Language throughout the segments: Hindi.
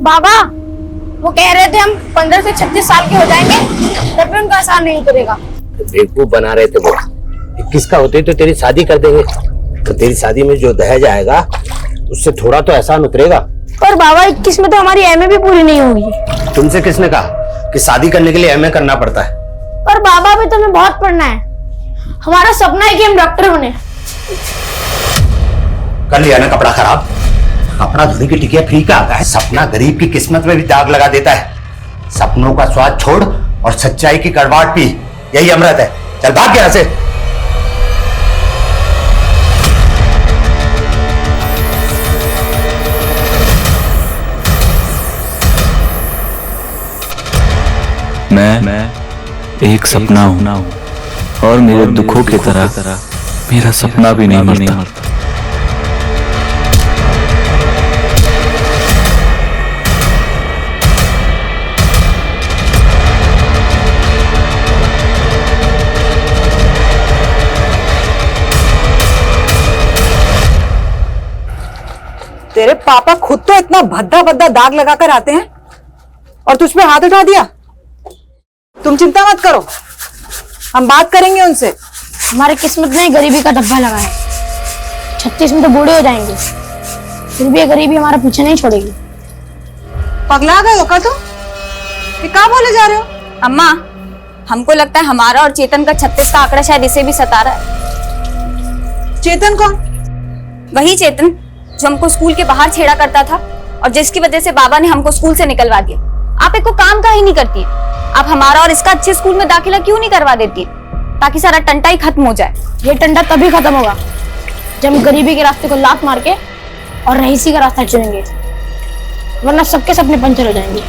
बाबा वो कह रहे थे हम 15 से 36 साल के हो जाएंगे तब भी उनका असर नहीं उतरेगा। बेवकूफ बना रहे थे वो। 21 का होते तो तेरी शादी कर देंगे, तो तेरी शादी में जो दहेज आएगा उससे थोड़ा तो एहसान उतरेगा। पर बाबा 21 में तो हमारी एमए भी पूरी नहीं होगी। तुमसे किसने कहा कि शादी करने के लिए एमए करना पड़ता है? पर बाबा भी तुम्हें बहुत पढ़ना है। हमारा सपना है कि हम डॉक्टर बने। कर लिया ना कपड़ा खराब। कपड़ा धोने की टिकिया फ्री का आता है। सपना गरीब की किस्मत में भी दाग लगा देता है। सपनों का स्वाद छोड़ और सच्चाई की कड़वाहट पी, यही अमृत है। चल भाग यहां से। मैं एक सपना हूं और मेरे दुखों की तरह मेरा सपना भी नहीं मरता। तेरे पापा खुद तो इतना भद्दा भद्दा दाग लगाकर आते हैं और तुझ पे हाथ उठा दिया। तुम चिंता मत करो, हम बात करेंगे उनसे। हमारे किस्मत ने गरीबी का डब्बा लगाया। 36 में तो बूढ़े हो जाएंगे, फिर भी ये गरीबी हमारा पीछे नहीं छोड़ेगी। पगला गए हो क्या तुम? ये क्या बोले जा रहे हो? अम्मा, हमको लगता है हमारा और चेतन का 36 का आंकड़ा शायद इसे भी सता रहा है। चेतन कौन? वही चेतन जो हमको स्कूल के बाहर छेड़ा करता था और जिसकी वजह से बाबा ने हमको स्कूल से निकलवा दिया। आप एक को काम का ही नहीं करती, आप हमारा और इसका अच्छे स्कूल में दाखिला क्यों नहीं करवा देती, ताकि सारा टंटा ही खत्म हो जाए। ये टंटा तभी खत्म होगा जब हम गरीबी के रास्ते को लात मार के और रईसी का रास्ता चुनेंगे, वरना सबके सपने पंचर हो जाएंगे।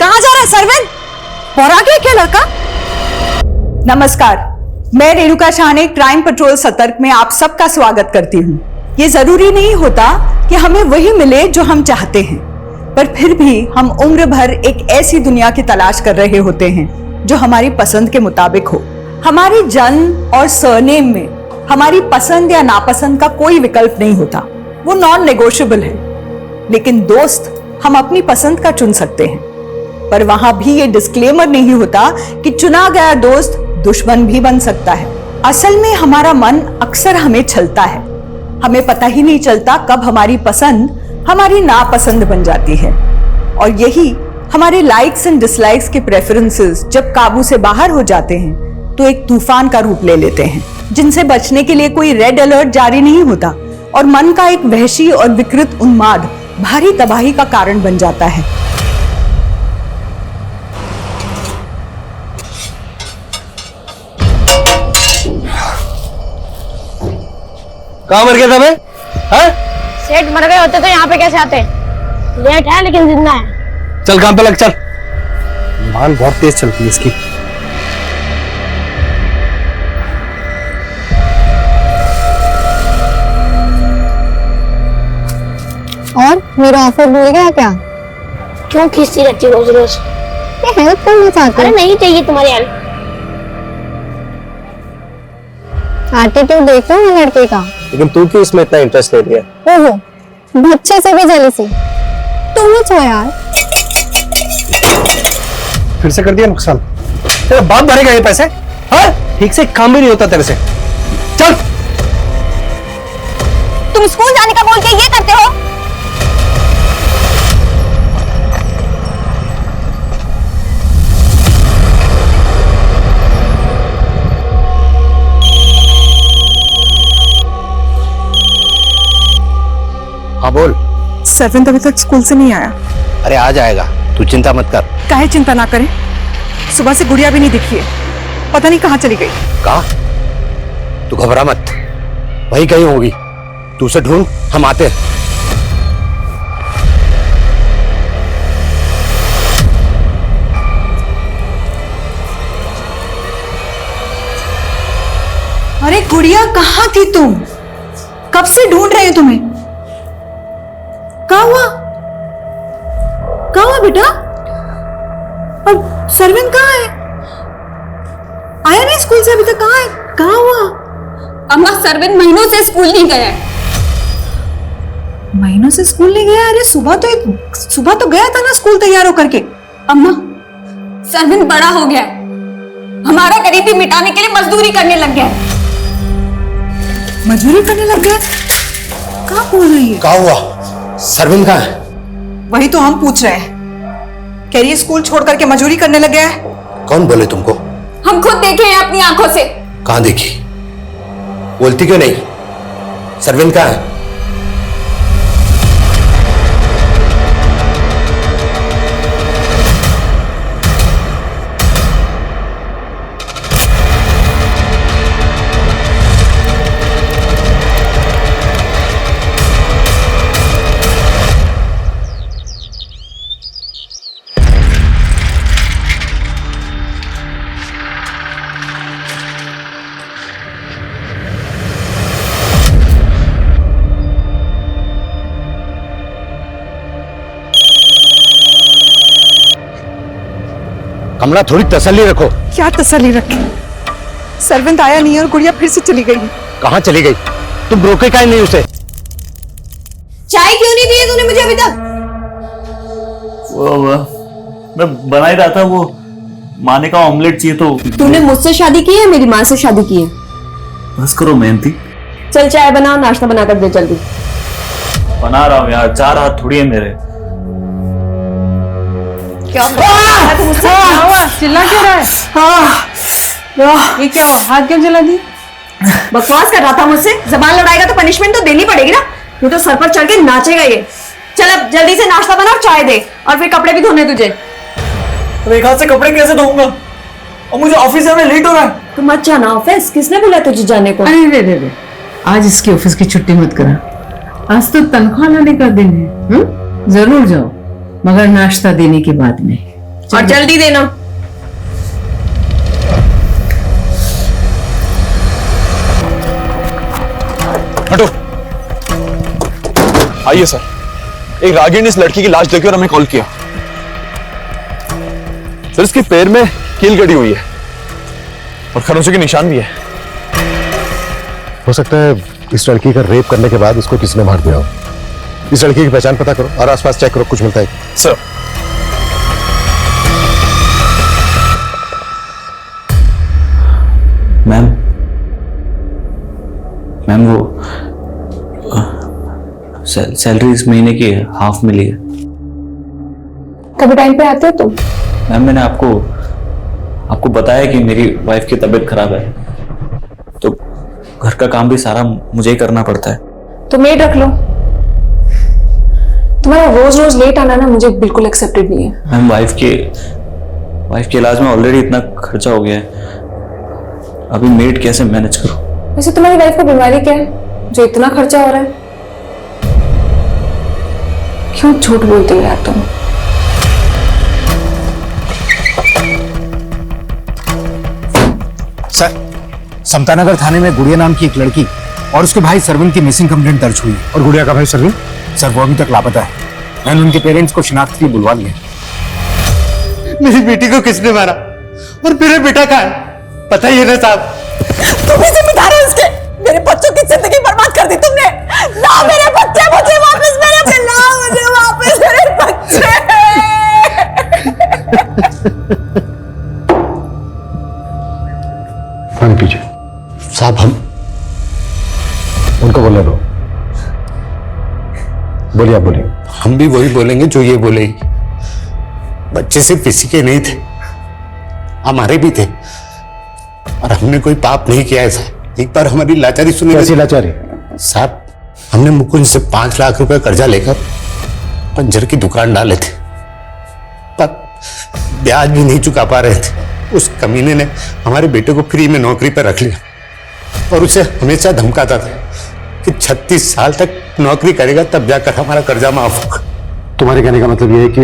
कहाँ जा रहा है सरवन? और आगे क्या लड़का? नमस्कार, मैं रेणुका शाहने क्राइम पेट्रोल सतर्क में आप सबका स्वागत करती हूँ। ये जरूरी नहीं होता कि हमें वही मिले जो हम चाहते हैं, पर फिर भी हम उम्र भर एक ऐसी दुनिया की तलाश कर रहे होते हैं जो हमारी पसंद के मुताबिक हो। हमारी जन्म और सरनेम में हमारी पसंद या नापसंद का कोई विकल्प नहीं होता, वो नॉन नेगोशिएबल है। लेकिन दोस्त हम अपनी पसंद का चुन सकते हैं, पर वहां भी ये डिस्क्लेमर नहीं होता कि चुना गया दोस्त दुश्मन भी बन सकता है। असल में हमारा मन अक्सर हमें छलता है, हमें पता ही नहीं चलता कब हमारी पसंद हमारी नापसंद बन जाती है। और यही हमारे लाइक्स एंड डिसलाइक्स के प्रेफरेंसेस जब काबू से बाहर हो जाते हैं तो एक तूफान का रूप ले लेते हैं, जिनसे बचने के लिए कोई रेड अलर्ट जारी नहीं होता और मन का एक वहशी और विकृत उन्माद भारी तबाही का कारण बन जाता है। कहाँ मर गया था मैं? सेठ मर गए होते तो यहाँ पे कैसे आते? लेट है लेकिन जिंदा है। चल काम पे लग, चल। मान बहुत तेज चलती है इसकी। और मेरा ऑफर भूल गया क्या? क्यों खींचती रहती रोज रोज? ये हेल्प करना चाहती अरे नहीं चाहिए तुम्हारी हेल्प। एटीट्यूड देख लो ना लड़के का। लेकिन तू क्यों इसमें इतना इंटरेस्ट ले लिया? ओहो, बच्चे से भी जेलसी। तुम ही छो यार। फिर से कर दिया नुकसान। तेरा बाप भरेगा ये पैसे? हाँ? ठीक से काम भी नहीं होता तेरे से। चल। तुम स्कूल जाने का बोल के ये करते हो? हाँ बोल। सरविंद अभी तक स्कूल से नहीं आया। अरे आ जाएगा, तू चिंता मत कर। काहे चिंता ना करें, सुबह से गुड़िया भी नहीं दिखी है, पता नहीं कहाँ चली गई। कहा? तू घबरा मत, वही कहीं होगी। तू उसे ढूंढ, हम आते हैं। अरे गुड़िया कहाँ थी तुम? कब से ढूंढ रहे हैं तुम्हें। कहाँ हुआ? कहाँ हुआ बेटा? और सरविंद कहाँ है? आया नहीं स्कूल से अभी तक? कहाँ है? कहाँ हुआ? अम्मा, सरविंद महीनों से स्कूल नहीं गया है। महीनों से स्कूल नहीं गया? अरे सुबह तो गया था ना स्कूल तैयार होकर के। अम्मा, सरविंद बड़ा हो गया है, हमारा गरीबी मिटाने के लिए मजदूरी करने लग गया है। मजदूरी करने लग गया? कहाँ बोल रही है? क्या हुआ? सरविंद कहाँ है? वही तो हम पूछ रहे हैं। कह रही है स्कूल छोड़ करके मजदूरी करने लग गया है। कौन बोले तुमको? हम खुद देखे हैं अपनी आंखों से। कहाँ देखी? बोलती क्यों नहीं? सरविंद कहाँ है? कमला, थोड़ी तसल्ली रखो। क्या तसल्ली रखे? सरविंद आया नहीं और गुड़िया फिर से चली गई। कहाँ चली गई? तुम रोके काहे नहीं उसे? चाय क्यों नहीं दी है तूने मुझे अभी तक? मैं बना ही रहा था, वो माने का ऑमलेट चाहिए तो। तूने मुझसे शादी की है, मेरी माँ से शादी की है? बस करो मेहनती। चल चाय बनाओ, नाश्ता बना कर दे जल्दी। बना रहा हूँ यार, 4 हाथ थोड़ी है मेरे। क्या चिल्ला क्यों रहा है? ये क्या हुआ? हाथ क्यों जला दी? बकवास कर रहा था मुझसे। जबान लड़ाएगा तो पनिशमेंट तो देनी पड़ेगी ना, तू तो सर पर चढ़ के नाचेगा ये। चल अब जल्दी से नाश्ता बना और चाय दे, और फिर कपड़े भी धोने तुझे। अब एक हाथ से कपड़े कैसे धोऊंगा? और मुझे ऑफिस जाने लेट हो रहा है। तू मत जाना ऑफिस, किसने बोला तुझे जाने को? अरे रे, आज इसकी ऑफिस की छुट्टी मत करा। आज तो तनख्वाह लाने का दिन है। जरूर जाओ, मगर नाश्ता देने के बाद में। और जल्दी देना। हटो। आइए सर, एक रागिर ने इस लड़की की लाश देखी और हमें कॉल किया। सर, इसके पैर में कील गड़ी हुई है और खरोंचों के निशान भी है। हो सकता है इस लड़की का रेप करने के बाद इसको किसी ने मार दिया हो। इस लड़की की पहचान पता करो और आसपास चेक करो, कुछ मिलता है। सर, मैम वो सैलरी इस महीने की हाफ मिली है। कभी टाइम पे आते हो तुम? मैम मैंने आपको बताया कि मेरी वाइफ की तबीयत खराब है, तो घर का काम भी सारा मुझे ही करना पड़ता है। तो मेड रख लो। तुम्हारा रोज रोज लेट आना ना मुझे बिल्कुल एक्सेप्टेड नहीं है। मैम वाइफ के इलाज में ऑलरेडी इतना खर्चा हो गया है, अभी मेड कैसे मैनेज करूं? वैसे तुम्हारी वाइफ को बीमारी क्या है जो इतना खर्चा हो रहा है? क्यों झूठ बोलते हो यार तुम? सर, समतानगर थाने में गुड़िया नाम की एक लड़की और उसके भाई सरविंद की मिसिंग कंप्लेंट दर्ज हुई है। और गुड़िया का भाई सरविंद? सर, वो अभी तक लापता है। मैंने उनके पेरेंट्स को शिनाख्त के लिए बुलवा लिया। मेरी बेटी को किसने मारा और मेरा बेटा कहाँ है? पता ही है ना साहब। तुम ही जिम्मेदार हो इसके। मेरे बच्चों की जिंदगी बर्बाद कर दी तुमने। लाओ मेरे बच्चे मुझे वापस, मेरे पे लाओ मुझे वापस मेरे बच्चे। पानी पीछे। साहब, हम उनको बोलने दो। बोलिए, आप बोलिए। हम भी वही बोलेंगे जो ये बोलेगी। बच्चे सिर्फ इसी के नहीं थे, हमारे भी थे, और हमने कोई पाप नहीं किया ऐसा। एक बार हमारी लाचारी सुनी। कैसी लाचारी? साहब, हमने मुकुंद से 5 लाख रुपए कर्जा लेकर पंजर की दुकान डाले थे, पर ब्याज भी नहीं चुका पा रहे थे। उस कमीने ने हमारे बेटे को फ्री में नौकरी पर रख लिया और उसे हमेशा धमकाता था कि 36 साल तक नौकरी करेगा तब जाकर हमारा कर्जा माफ होगा। तुम्हारे कहने का मतलब यह है कि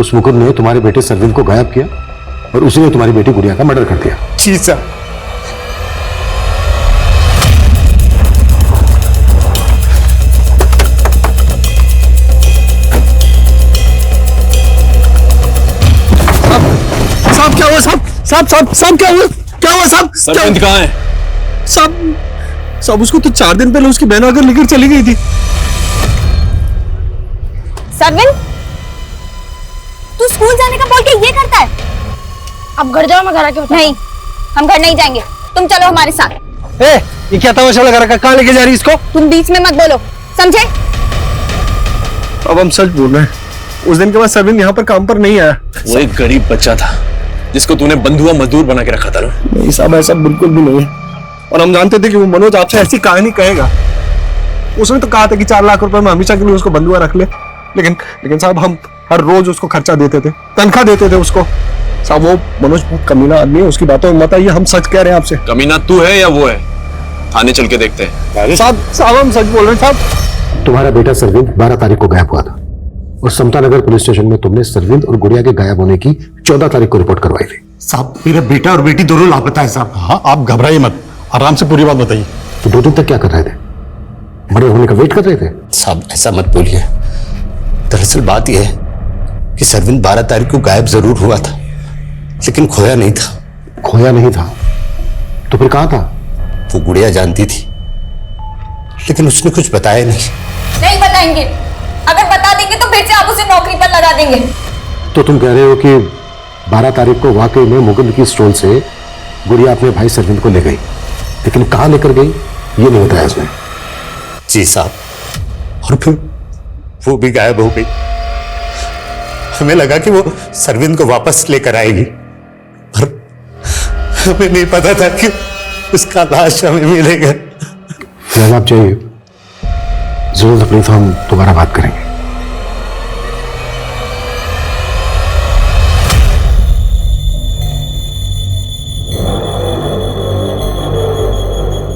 उस मुकुंद ने तुम्हारे बेटे सरविंद को गायब किया और उसी ने तुम्हारी बेटी गुड़िया का मर्डर कर दिया? जी साहब। साहब क्या हुआ? साहब क्या हुआ? क्या हुआ साहब? सरविंद कहाँ है? साहब उसको तो 4 दिन पहले उसकी बहन आकर लेकर चली गई थी। सरविन, तू स्कूल जाने का बोल के ये करता है? अब घर जाओ, मैं घर आके नहीं, हम घर नहीं जाएंगे, तुम चलो हमारे साथ। ये क्या तमाशा लगा रखा? कहाँ लेके जा रही इसको? तुम बीच में मत बोलो, समझे? अब हम सच बोल रहे हैं, उस दिन के बाद सरविन यहाँ पर काम पर नहीं आया। वो एक गरीब बच्चा था जिसको तूने बंधुआ मजदूर बना के रखा था ना। नहीं साहब, ऐसा बिल्कुल भी नहीं है। और हम जानते थे कि वो मनोज आपसे ऐसी कहानी कहेगा। उसने तो कहा था कि 4 लाख रुपए में हमेशा के लिए उसको बंधुआ रख ले, लेकिन साहब हम हर रोज उसको खर्चा देते थे, तनख्वाह देते थे उसको। साहब वो मनोज बहुत कमीना आदमी है, उसकी बातों में मत आइए, हम सच कह रहे हैं आपसे। कमीना तू है या वो है? थाने चल के देखते हैं। साहब हम सच बोल रहे हैं साहब। तुम्हारा बेटा सरविंद 12 तारीख को गायब हुआ था और समता नगर पुलिस स्टेशन में तुमने सरविंद और गुड़िया के गायब होने की 14 तारीख को रिपोर्ट करवाई थी। साहब मेरा बेटा और बेटी दोनों लापता है साहब। हाँ, आप घबराइए मत, आराम से पूरी बात बताइए। तो 2 दिन तक क्या कर रहे थे? बड़े होने का वेट कर रहे थे? साहब ऐसा मत बोलिए, दरअसल बात यह है कि सरविंद 12 तारीख को गायब जरूर हुआ था, लेकिन खोया नहीं था। खोया नहीं था तो फिर कहाँ था? वो गुड़िया जानती थी, लेकिन उसने कुछ बताया नहीं। नहीं बताएंगे, अगर बता देंगे तो फिर से आप उसे नौकरी पर लगा देंगे। तो तुम कह रहे हो कि 12 तारीख को वाकई में मुगल की स्टोल से गुड़िया अपने भाई सरविंद को ले गई, लेकिन कहाँ लेकर गई ये नहीं बताया उसने। जी साहब, और फिर वो भी गायब हो गई। हमें लगा कि वो सरविंद को वापस लेकर आएगी, पर हमें नहीं पता था कि उसका लाश हमें मिलेगा। जब आप चाहिए जरूर तकलीफ हम दोबारा बात करेंगे।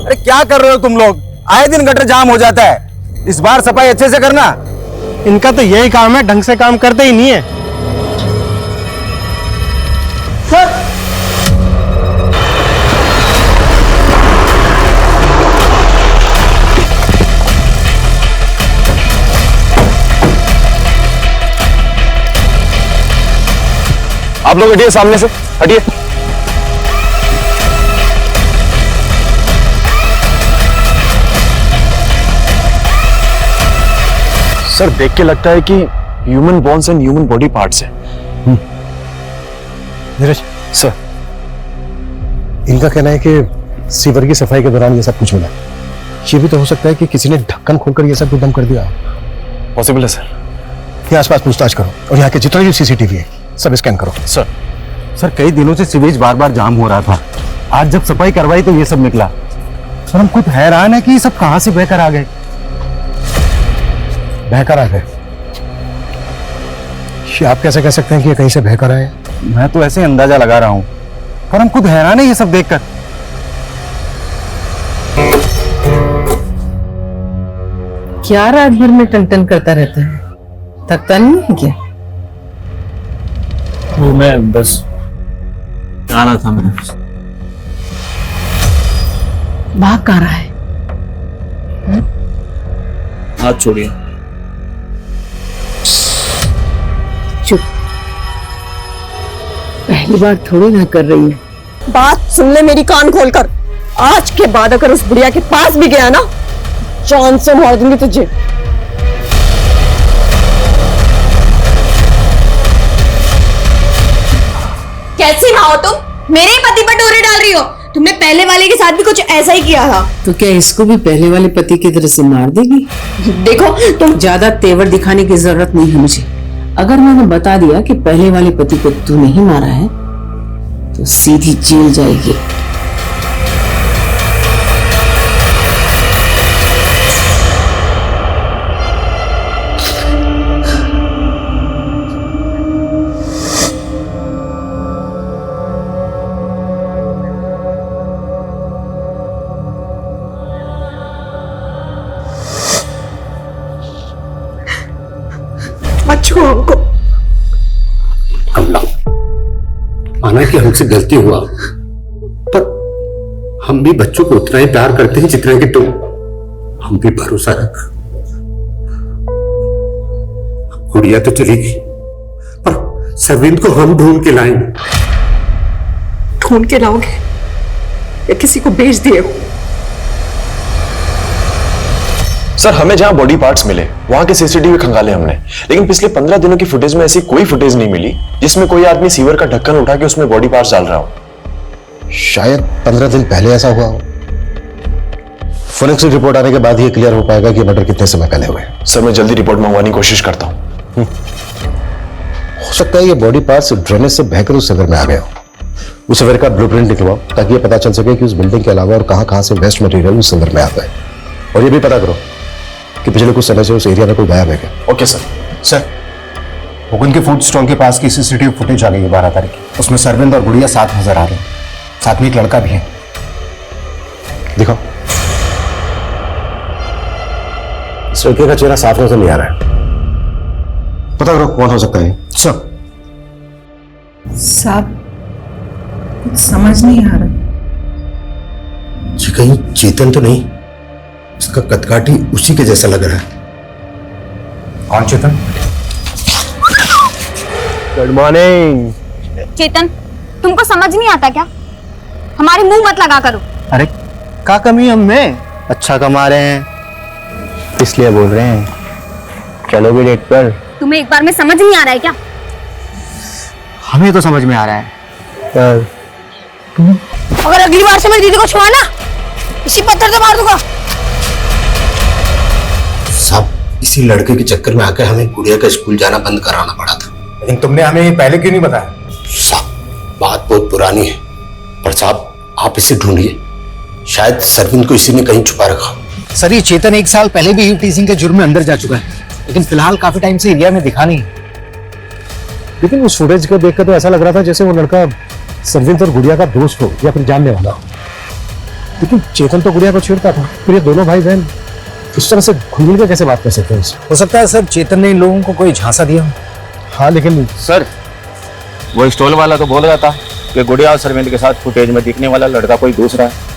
अरे क्या कर रहे हो तुम लोग? आए दिन गटर जाम हो जाता है, इस बार सफाई अच्छे से करना। इनका तो यही काम है, ढंग से काम करते ही नहीं है। आप लोग हटिए, सामने से हटिए। सर देख के लगता है कि human bones and human body parts है। नीरज सर, इनका कहना है कि सीवर की सफाई के दौरान ये सब कुछ मिला। ये भी तो हो सकता है कि किसी ने ढक्कन खोलकर ये सब कुछ दम कर दिया। पॉसिबल है सर। ये आसपास पूछताछ करो और यहाँ के जितने भी सीसीटीवी है सब स्कैन करो। सर कई दिनों से सीवेज बार बार जाम हो रहा था, आज जब सफाई करवाई तो ये सब निकला। सर हम खुद हैरान है कि ये सब कहां से बहकर आ गए। बहकर आ गए? आप कैसे कह सकते हैं कि ये कहीं से बहकर आए? मैं तो ऐसे अंदाजा लगा रहा हूं, पर हम खुद हैरान है ये सब देखकर। क्या रात भर में टन करता रहता है, थकता नहीं है क्या? वो मैं बस आ रहा था। मैं भाग कहाँ रहा है? हाथ छोड़िए। चुप, पहली बार थोड़ी ना कर रही है। बात सुन ले मेरी, कान खोलकर। आज के बाद अगर उस बुढ़िया के पास भी गया ना, जान से मार दूंगी तुझे। कैसी माँ हो तुम? मेरे ही पति पर डोरे डाल रही हो। तुमने पहले वाले के साथ भी कुछ ऐसा ही किया था। तो क्या इसको भी पहले वाले पति की तरह से मार देगी? देखो तुम ज्यादा तेवर दिखाने की जरूरत नहीं है मुझे। अगर मैंने बता दिया कि पहले वाले पति को तू नहीं मारा है तो सीधी जेल जाएगी। छोड़ो हमको। कमला, माना कि हमसे गलती हुआ, पर हम भी बच्चों को उतना ही प्यार करते हैं जितना कि तुम। हम भी भरोसा रख। गुड़िया तो चली गई, पर सरविंद को हम ढूंढ के लाएंगे। ढूंढ के लाओगे या किसी को बेच दिए हो? सर हमें जहां बॉडी पार्ट्स मिले वहां के सीसीटीवी खंगाले हमने, लेकिन पिछले 15 दिनों की फुटेज में ऐसी कोई फुटेज नहीं मिली जिसमें कोई आदमी सीवर का ढक्कन उठा के उसमें बॉडी पार्ट्स डाल रहा हो। शायद 15 दिन पहले ऐसा हुआ हो। फोरेंसिक रिपोर्ट आने के बाद ही क्लियर हो पाएगा कि मर्डर कितने समय पहले हुए। सर मैं जल्दी रिपोर्ट मंगवाने की कोशिश करता हूँ। हो सकता है ये बॉडी पार्ट्स ड्रेनेज से बहकर उस सगर में आ गए हो। उस सगर का ब्लूप्रिंट निकलवाओ ताकि ये पता चल सके कि उस बिल्डिंग के अलावा और कहां से वेस्ट मटेरियल उस सगर में आता है। और ये भी पता करो कि पिछले कुछ समय से उस एरिया में कोई गायब है क्या। Okay sir. सर मुकुंद के फूड स्टॉल के पास की सीसीटीवी फुटेज आ गई है 12 तारीख की। उसमें सरविंद और गुड़िया साथ नजर आ रहे हैं, साथ में एक लड़का भी है। दिखाओ। इस लड़के का चेहरा साफ नजर नहीं आ रहा है, पता करो कौन हो सकता है। सर साहब कुछ समझ नहीं आ रहा। जी कहीं चेतन तो नहीं? इसका कदकाठी उसी के जैसा लग रहा है। कौन चेतन? Good morning. चेतन, तुमको समझ नहीं आता क्या? हमारे मुंह मत लगा करो। अरे क्या कमी हम में? अच्छा कमा रहे हैं इसलिए बोल रहे हैं। चलोगे डेट पर? तुम्हें एक बार में समझ नहीं आ रहा है क्या? हमें तो समझ में आ रहा है पर अगर अगली बार से मेरी दीदी को छुआ ना, इसी पत्थर से मार दूंगा। साहब इसी लड़के के चक्कर में आकर हमें गुड़िया का स्कूल जाना बंद कराना पड़ा था। लेकिन तुमने हमें पहले क्यों नहीं बताया? साहब बात बहुत पुरानी है, पर साहब आप इसे ढूंढिए, शायद सरविंद को इसी ने कहीं छुपा रखा। सर ये चेतन 1 साल पहले भी टीजिंग के जुर्म में अंदर जा चुका है, लेकिन फिलहाल काफी टाइम से एरिया में दिखा नहीं। लेकिन उस फुटेज को देखकर तो ऐसा लग रहा था जैसे वो लड़का सरविंद और गुड़िया का दोस्त हो या फिर जानने वाला हो। लेकिन चेतन तो गुड़िया को छेड़ता था, फिर ये दोनों भाई बहन इस तरह से घुल मिल कर कैसे बात कर सकते हैं? हो सकता है सर चेतन ने इन लोगों को कोई झांसा दिया। हाँ लेकिन सर वो स्टॉल वाला तो बोल रहा था कि गुड़िया और सरविंद के साथ फुटेज में दिखने वाला लड़का कोई दूसरा है।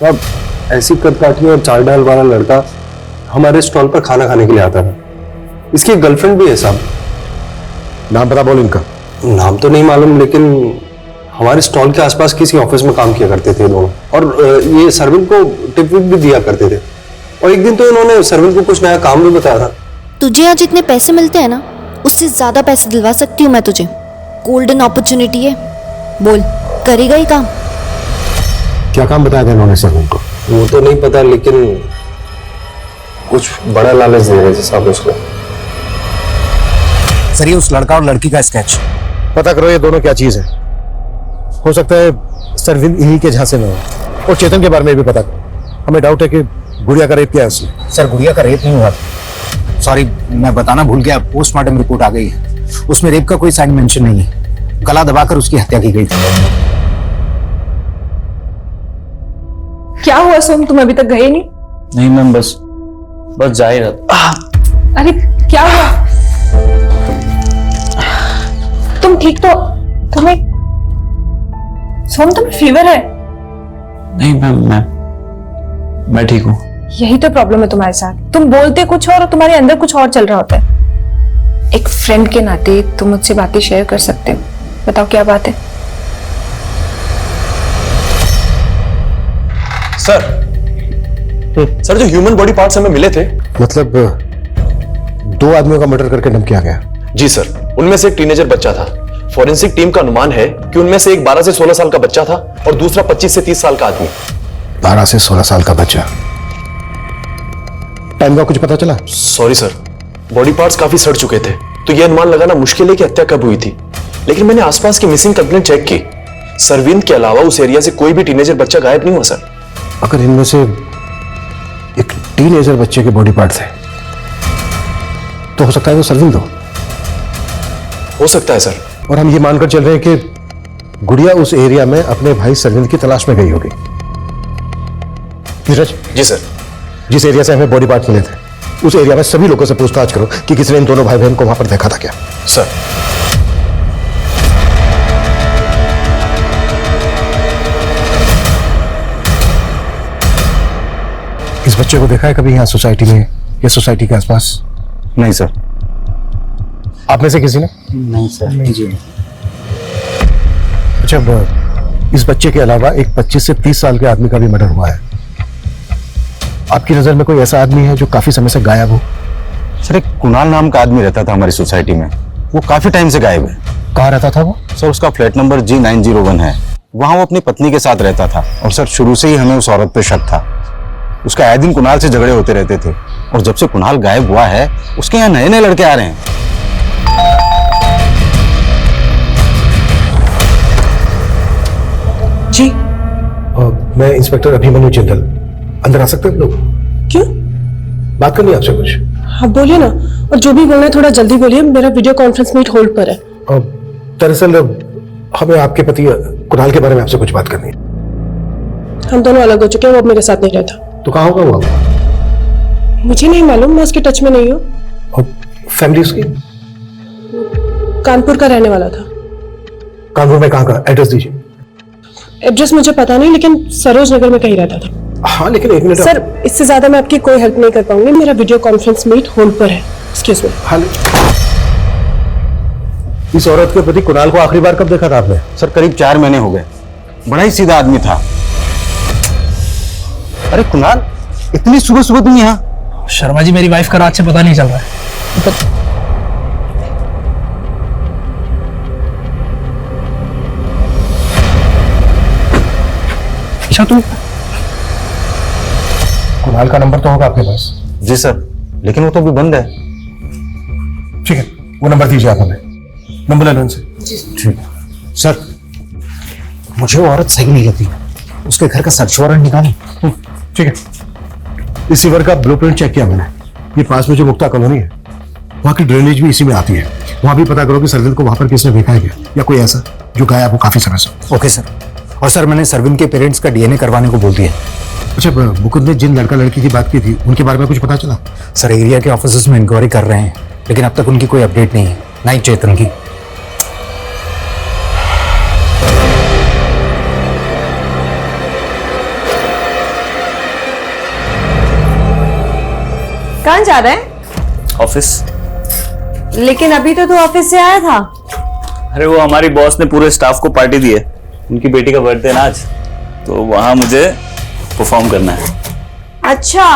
साहब ऐसी कदकाठी और चाल डाल वाला लड़का हमारे स्टॉल पर खाना खाने के लिए आता था। इसकी गर्लफ्रेंड भी है साहब। नाम पता बोल इनका। नाम तो नहीं मालूम, लेकिन हमारे स्टॉल के आसपास किसी ऑफिस में काम किया करते थे दोनों, और ये सरविंद को टिप विप भी दिया करते थे। और एक दिन तो इन्होंने सरविंद को कुछ नया काम भी बताया था। तुझे आज जितने पैसे मिलते हैं ना, उससे ज्यादा पैसे दिलवा सकती हूँ मैं तुझे। गोल्डन अपॉर्चुनिटी है, बोल करेगा ही काम। क्या काम बताया था इन्होंने सरविंद को? वो तो नहीं पता, लेकिन कुछ बड़ा लालच दे रहे थे साहब उसको। सर ये उस लड़का और लड़की का स्केच। पता करो ये दोनों क्या चीज है। हो सकता है सरविंद इन्हीं के झांसे में हो। और चेतन के बारे में भी पता करो। हमें डाउट है कि गुड़िया का रेप किया है उसने। सर गुड़िया का रेप नहीं हुआ, सॉरी मैं बताना भूल गया। पोस्टमार्टम रिपोर्ट आ गई है, उसमें रेप का कोई साइन मेंशन नहीं है। गला दबाकर उसकी हत्या की गई थी। क्या हुआ सोम, तुम अभी तक गए नहीं? नहीं मैम, बस जा ही रहा था। अरे क्या हुआ? तुम ठीक तो? तुम्हें सोम तुम्हें फीवर है? नहीं मैम, मैं ठीक हूँ। यही तो प्रॉब्लम है तुम्हारे साथ, तुम बोलते कुछ और तुम्हारे अंदर कुछ और चल रहा होता है। एक फ्रेंड के नाते तुम मुझसे बातें शेयर कर सकते हो, बताओ क्या बात है? सर जो ह्यूमन बॉडी पार्ट्स हमें मिले थे, मतलब 2 आदमियों का मर्डर करके डंप किया गया। जी सर, उनमें से एक टीनेजर बच्चा था। फॉरेंसिक टीम का अनुमान है कि उनमें से एक 12 से 16 साल का बच्चा था और दूसरा 25 से 30 साल का आदमी। 12 से 16 साल का बच्चा। टाइम का कुछ पता चला? सॉरी सर, बॉडी पार्ट्स काफी सड़ चुके थे, तो यह अनुमान लगाना मुश्किल है कि हत्या कब हुई थी। लेकिन मैंने आसपास की मिसिंग कंप्लेंट चेक की, सरविंद के अलावा उस एरिया से कोई भी टीनेजर बच्चा गायब नहीं हुआ सर। अगर इनमें से एक टीनेजर बच्चे के बॉडी पार्ट्स हैं, तो हो सकता है वो सरविंद हो सकता है सर। और हम ये मानकर चल रहे हैं कि गुड़िया उस एरिया में अपने भाई सरविंद की तलाश में गई होगी। नीरज। जी सर। जिस एरिया से हमें बॉडी पार्ट मिले थे, उस एरिया में सभी लोगों से पूछताछ करो कि किसी ने इन दोनों भाई बहन को वहां पर देखा था क्या। सर। इस बच्चे को देखा है कभी यहाँ सोसाइटी में या सोसाइटी के आसपास? नहीं सर। आप में से किसी ने? नहीं सर। जी अच्छा, इस बच्चे के अलावा एक 25 से 30 साल के आदमी का भी मर्डर हुआ है। आपकी नजर में कोई ऐसा आदमी है जो काफी समय से गायब हो? सर, एक कुणाल नाम का आदमी रहता था हमारी सोसाइटी में, वो काफी टाइम से गायब है। कहाँ रहता था वो? सर, उसका फ्लैट नंबर G901 है, वहां वो अपनी पत्नी के साथ रहता था। और सर, शुरू से ही हमें उस औरत पे शक था। उसका आए दिन कुणाल से झगड़े होते रहते थे, और जब से कुणाल गायब हुआ है उसके यहाँ नए नए लड़के आ रहे हैं। जी मैं इंस्पेक्टर अभिमन्यु जिंदल, अंदर आ सकते हैं लोग? क्यों? बात करनी है आपसे कुछ। हाँ बोलिए ना, और जो भी बोलना है थोड़ा जल्दी बोलिए, मेरा वीडियो कॉन्फ्रेंस मीट होल्ड पर है। दरअसल हमें आपके पति कुणाल के बारे में आपसे कुछ बात करनी है। हम दोनों अलग हो चुके हैं, वो अब मेरे साथ नहीं रहता। तो कहाँ होगा वो? मुझे नहीं मालूम, मैं उसके टच में नहीं हूँ। फैमिली उसकी? कानपुर का रहने वाला था। कानपुर में कहाँ का? एड्रेस दीजिए। एड्रेस मुझे पता नहीं, लेकिन सरोज नगर में कहीं रहता था। हाँ, लेकिन एक मिनट सर, इससे ज्यादा मैं आपकी कोई हेल्प नहीं कर पाऊंगी, मेरा वीडियो कॉन्फ्रेंस मीट होल्ड पर है। Excuse me. हाँ, इस औरत के पति कुणाल को आखिरी बार कब देखा था आपने? सर, करीब 4 महीने हो गए। बड़ा ही सीधा आदमी था। अरे कुणाल, इतनी सुबह सुबह तुम यहाँ? शर्मा जी, मेरी वाइफ का रात से पता नहीं चल रहा है। अच्छा, तुम कुणाल का नंबर तो होगा आपके पास? जी सर, लेकिन वो तो अभी बंद है। ठीक है, वो नंबर दीजिए आप हमें। नंबर ले लो उनसे। ठीक है सर, मुझे वो औरत सही नहीं लगती, उसके घर का सर्च वारंट निकालें। ठीक है, इस रिवर का ब्लूप्रिंट चेक किया मैंने। ये पास में जो मुक्ता कॉलोनी है, वहाँ की ड्रेनेज भी इसी में आती है। वहाँ भी पता करो कि सरविन को वहाँ पर किसने देखा है क्या, या कोई ऐसा जो गायब हो काफी समय से। Okay sir. और सर, मैंने सरविन के पेरेंट्स का डीएनए करवाने को बोल दिया। अच्छा, मुकुंद ने जिन लड़का लड़की की बात की थी उनके बारे में कुछ पता चला? सर, एरिया के ऑफिसर्स में इंक्वायरी कर रहे हैं, लेकिन अब तक उनकी कोई अपडेट नहीं है, ना ही चेतन की। कहाँ जा रहे हैं? ऑफिस। लेकिन अभी तो तू ऑफिस से आया था। अरे वो हमारी बॉस ने पूरे स्टाफ को पार्टी दी है, उनकी बेटी का बर्थडे ना आज, तो वहां मुझे परफॉर्म करना है। अच्छा,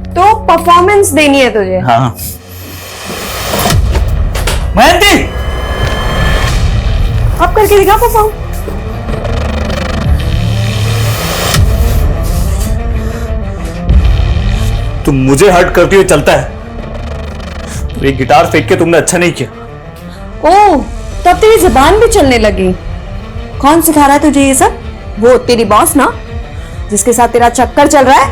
तो परफॉर्मेंस देनी है तुझे? हाँ। मयंती, अब करके दिखा परफॉर्म। तुम मुझे हर्ट करती हुई चलता है, तो ये गिटार फेंक के तुमने अच्छा नहीं किया। ओह, तब तेरी जुबान भी चलने लगी। कौन सिखा रहा है तुझे ये सब? वो तेरी बॉस ना, जिसके साथ तेरा चक्कर चल रहा है।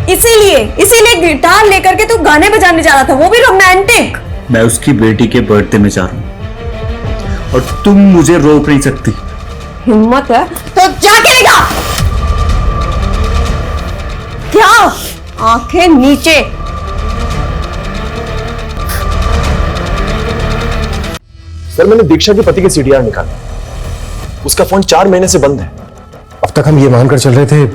इसीलिए गिटार लेकर के तू गाने बजाने जा रहा था, वो भी रोमांटिक। मैं उसकी बेटी के बर्थडे में जा रहा हूं और तुम मुझे रोक नहीं सकती। हिम्मत है तो जाके दिखा। क्या? आंखें नीचे। सर, मैंने दीक्षा के पति के सीडीआर निकाला, उसका फोन 4 महीने से बंद है। अब तक हम ये मानकर चल रहे थे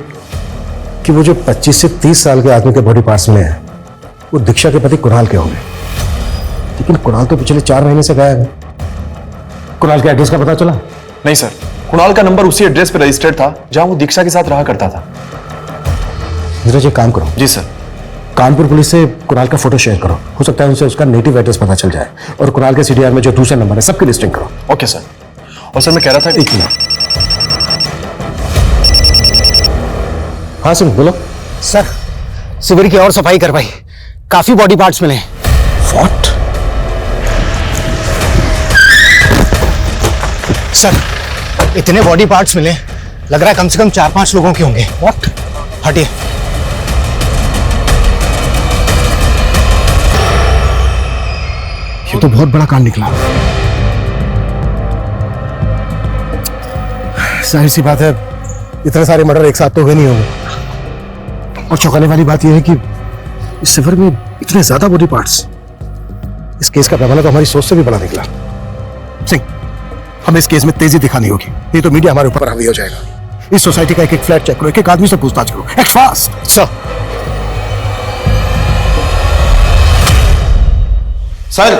कि वो जो 25 से 30 साल के आदमी के बॉडी पार्ट्स मिले हैं वो दीक्षा के पति कुणाल के होंगे, लेकिन कुणाल तो पिछले 4 महीने से गायब है। कुणाल के एड्रेस का पता चला? नहीं सर, कुणाल का नंबर उसी एड्रेस पर रजिस्टर्ड था जहां वो दीक्षा के साथ रहा करता था। धीरज, एक काम करो। जी सर। कानपुर पुलिस से कुणाल का फोटो शेयर करो, हो सकता है उनसे उसका नेटिव एड्रेस पता चल जाए। और कुणाल के सीडीआर में जो दूसरा नंबर है सबकी लिस्टिंग करो। Okay sir. और सर, मैं कह रहा था, एक मिनट। हाँ सिंह, बोलो। सर, शिविर की और सफाई करवाई, काफी बॉडी पार्ट्स मिले। व्हाट? सर, इतने बॉडी पार्ट्स मिले, लग रहा है कम से कम 4-5 लोगों के होंगे। व्हाट? हटिए। ये तो बहुत बड़ा कांड निकला। जाहिर सी बात है, इतने सारे मर्डर एक साथ तो हुए नहीं होंगे। और चौंकाने वाली बात यह है कि इस सफर में इतने ज्यादा बॉडी पार्ट्स, इस केस का पैमाना तो हमारी सोच से भी बड़ा निकला। सिंह, हमें इस केस में तेजी दिखानी होगी, नहीं तो मीडिया हमारे ऊपर हावी हो जाएगा। इस सोसाइटी का एक एक फ्लैट चेक करो, एक एक आदमी से पूछताछ करो। Act fast. सर, सर,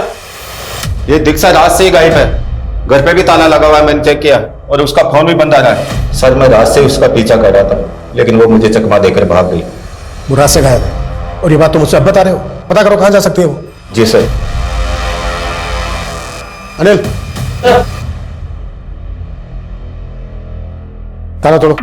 ये दीक्षा रात से ही गायब है। घर पे भी ताला लगा हुआ है, मैंने चेक किया, और उसका फोन भी बंद आ रहा है। सर, मैं रात से उसका पीछा कर रहा था, लेकिन वो मुझे चकमा देकर भाग गई। वो रात से गायब है, और ये बात तुम मुझसे अब बता रहे हो? पता करो कहां जा सकती है वो। जी सर। अनिल, ताला तोड़ो।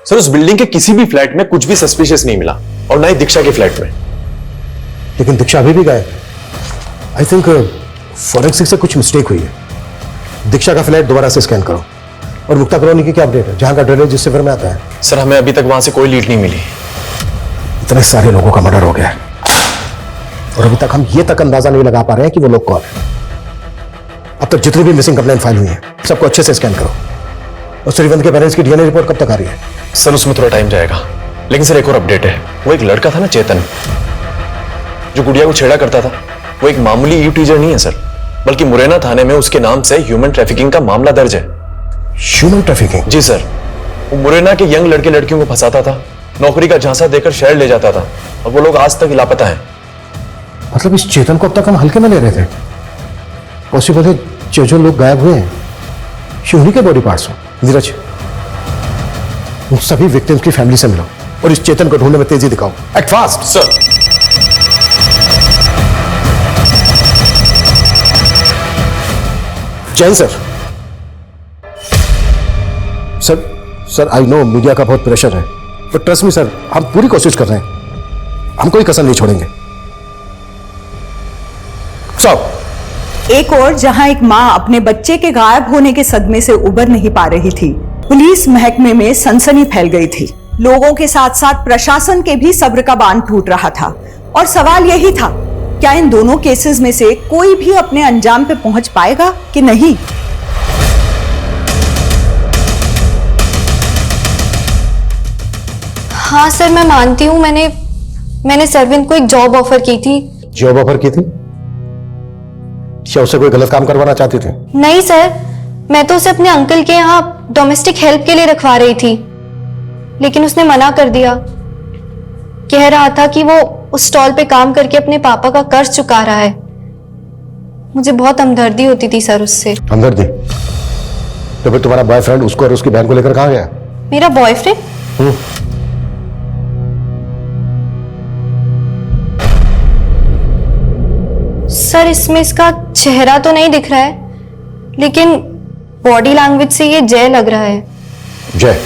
सर, उस बिल्डिंग के किसी भी फ्लैट में कुछ भी सस्पिशियस नहीं मिला, और ना ही दीक्षा के फ्लैट में। लेकिन दीक्षा अभी भी गायब है। आई थिंक फॉरेंसिक से कुछ मिस्टेक हुई है। दीक्षा का फ्लैट दोबारा से स्कैन करो। और मुक्ता कॉलोनी की क्या अपडेट है, जहां का ड्रेनेज जिस सिफर में आता है? सर, हमें अभी तक वहां से कोई लीड नहीं मिली। इतने सारे लोगों का मर्डर हो गया है, और अभी तक हम ये तक अंदाजा नहीं लगा पा रहे हैं कि वो लोग कौन है। अब तक जितनी भी मिसिंग कंप्लेंट फाइल हुई है, सबको अच्छे से स्कैन करो। और सूर्यवंत के पेरेंट्स की डीएनए रिपोर्ट कब तक आ रही है? सर, उसमें थोड़ा टाइम जाएगा, लेकिन सर एक और अपडेट है। वो एक लड़का था ना, चेतन, जो गुड़िया को छेड़ा करता था, वो एक मामूली यू टीचर नहीं है सर, बल्कि मुरैना थाने में उसके नाम से ह्यूमन ट्रैफिकिंग का मामला दर्ज है। Human trafficking? जी सर। वो मुरैना के यंग लड़के लड़कियों को फंसाता था, नौकरी का झांसा देकर शहर ले जाता था, और वो लोग आज तक लापता हैं। मतलब इस चेतन को अब तक हम हल्के में ले रहे थे? पॉसिबल है जो लोग गायब हुए हैं ये उन्हीं के बॉडी पार्ट्स हो। नीरज, उन सभी विक्टिम्स की फैमिली से मिलो और इस चेतन को ढूंढने में तेजी दिखाओ। Act fast. Sir. Jain sir. Sir, I know media का बहुत प्रेशर है, बट ट्रस्ट मी सर, हम पूरी कोशिश कर रहे हैं। हम कोई कसर नहीं छोड़ेंगे। चलो। एक और जहां एक मां अपने बच्चे के गायब होने के सदमे से उबर नहीं पा रही थी, पुलिस महकमे में सनसनी फैल गई थी। लोगों के साथ साथ प्रशासन के भी सब्र का बांध टूट रहा था, और सवाल यही था, क्या इन दोनों केसेस में से कोई भी अपने अंजाम पे पहुंच पाएगा कि नहीं? हाँ सर, मैं मानती हूँ, मैंने सरविंद को एक जॉब ऑफर की थी। जॉब ऑफर की थी? क्या उसे कोई गलत काम करवाना चाहती थी? नहीं सर, मैं तो उसे अपने अंकल के यहाँ डोमेस्टिक हेल्प के लिए रखवा रही थी, लेकिन उसने मना कर दिया। कह रहा था कि वो उस स्टॉल पे काम करके अपने पापा का कर्ज चुका रहा है। मुझे बहुत हमदर्दी होती थी सर उससे। हमदर्दी? तो फिर तुम्हारा बॉयफ्रेंड उसको और उसकी बहन को लेकर कहाँ गया? मेरा बॉयफ्रेंड? सर, इसमें इसका चेहरा तो नहीं दिख रहा है, लेकिन बॉडी लैंग्वेज से ये जय लग रहा है। जय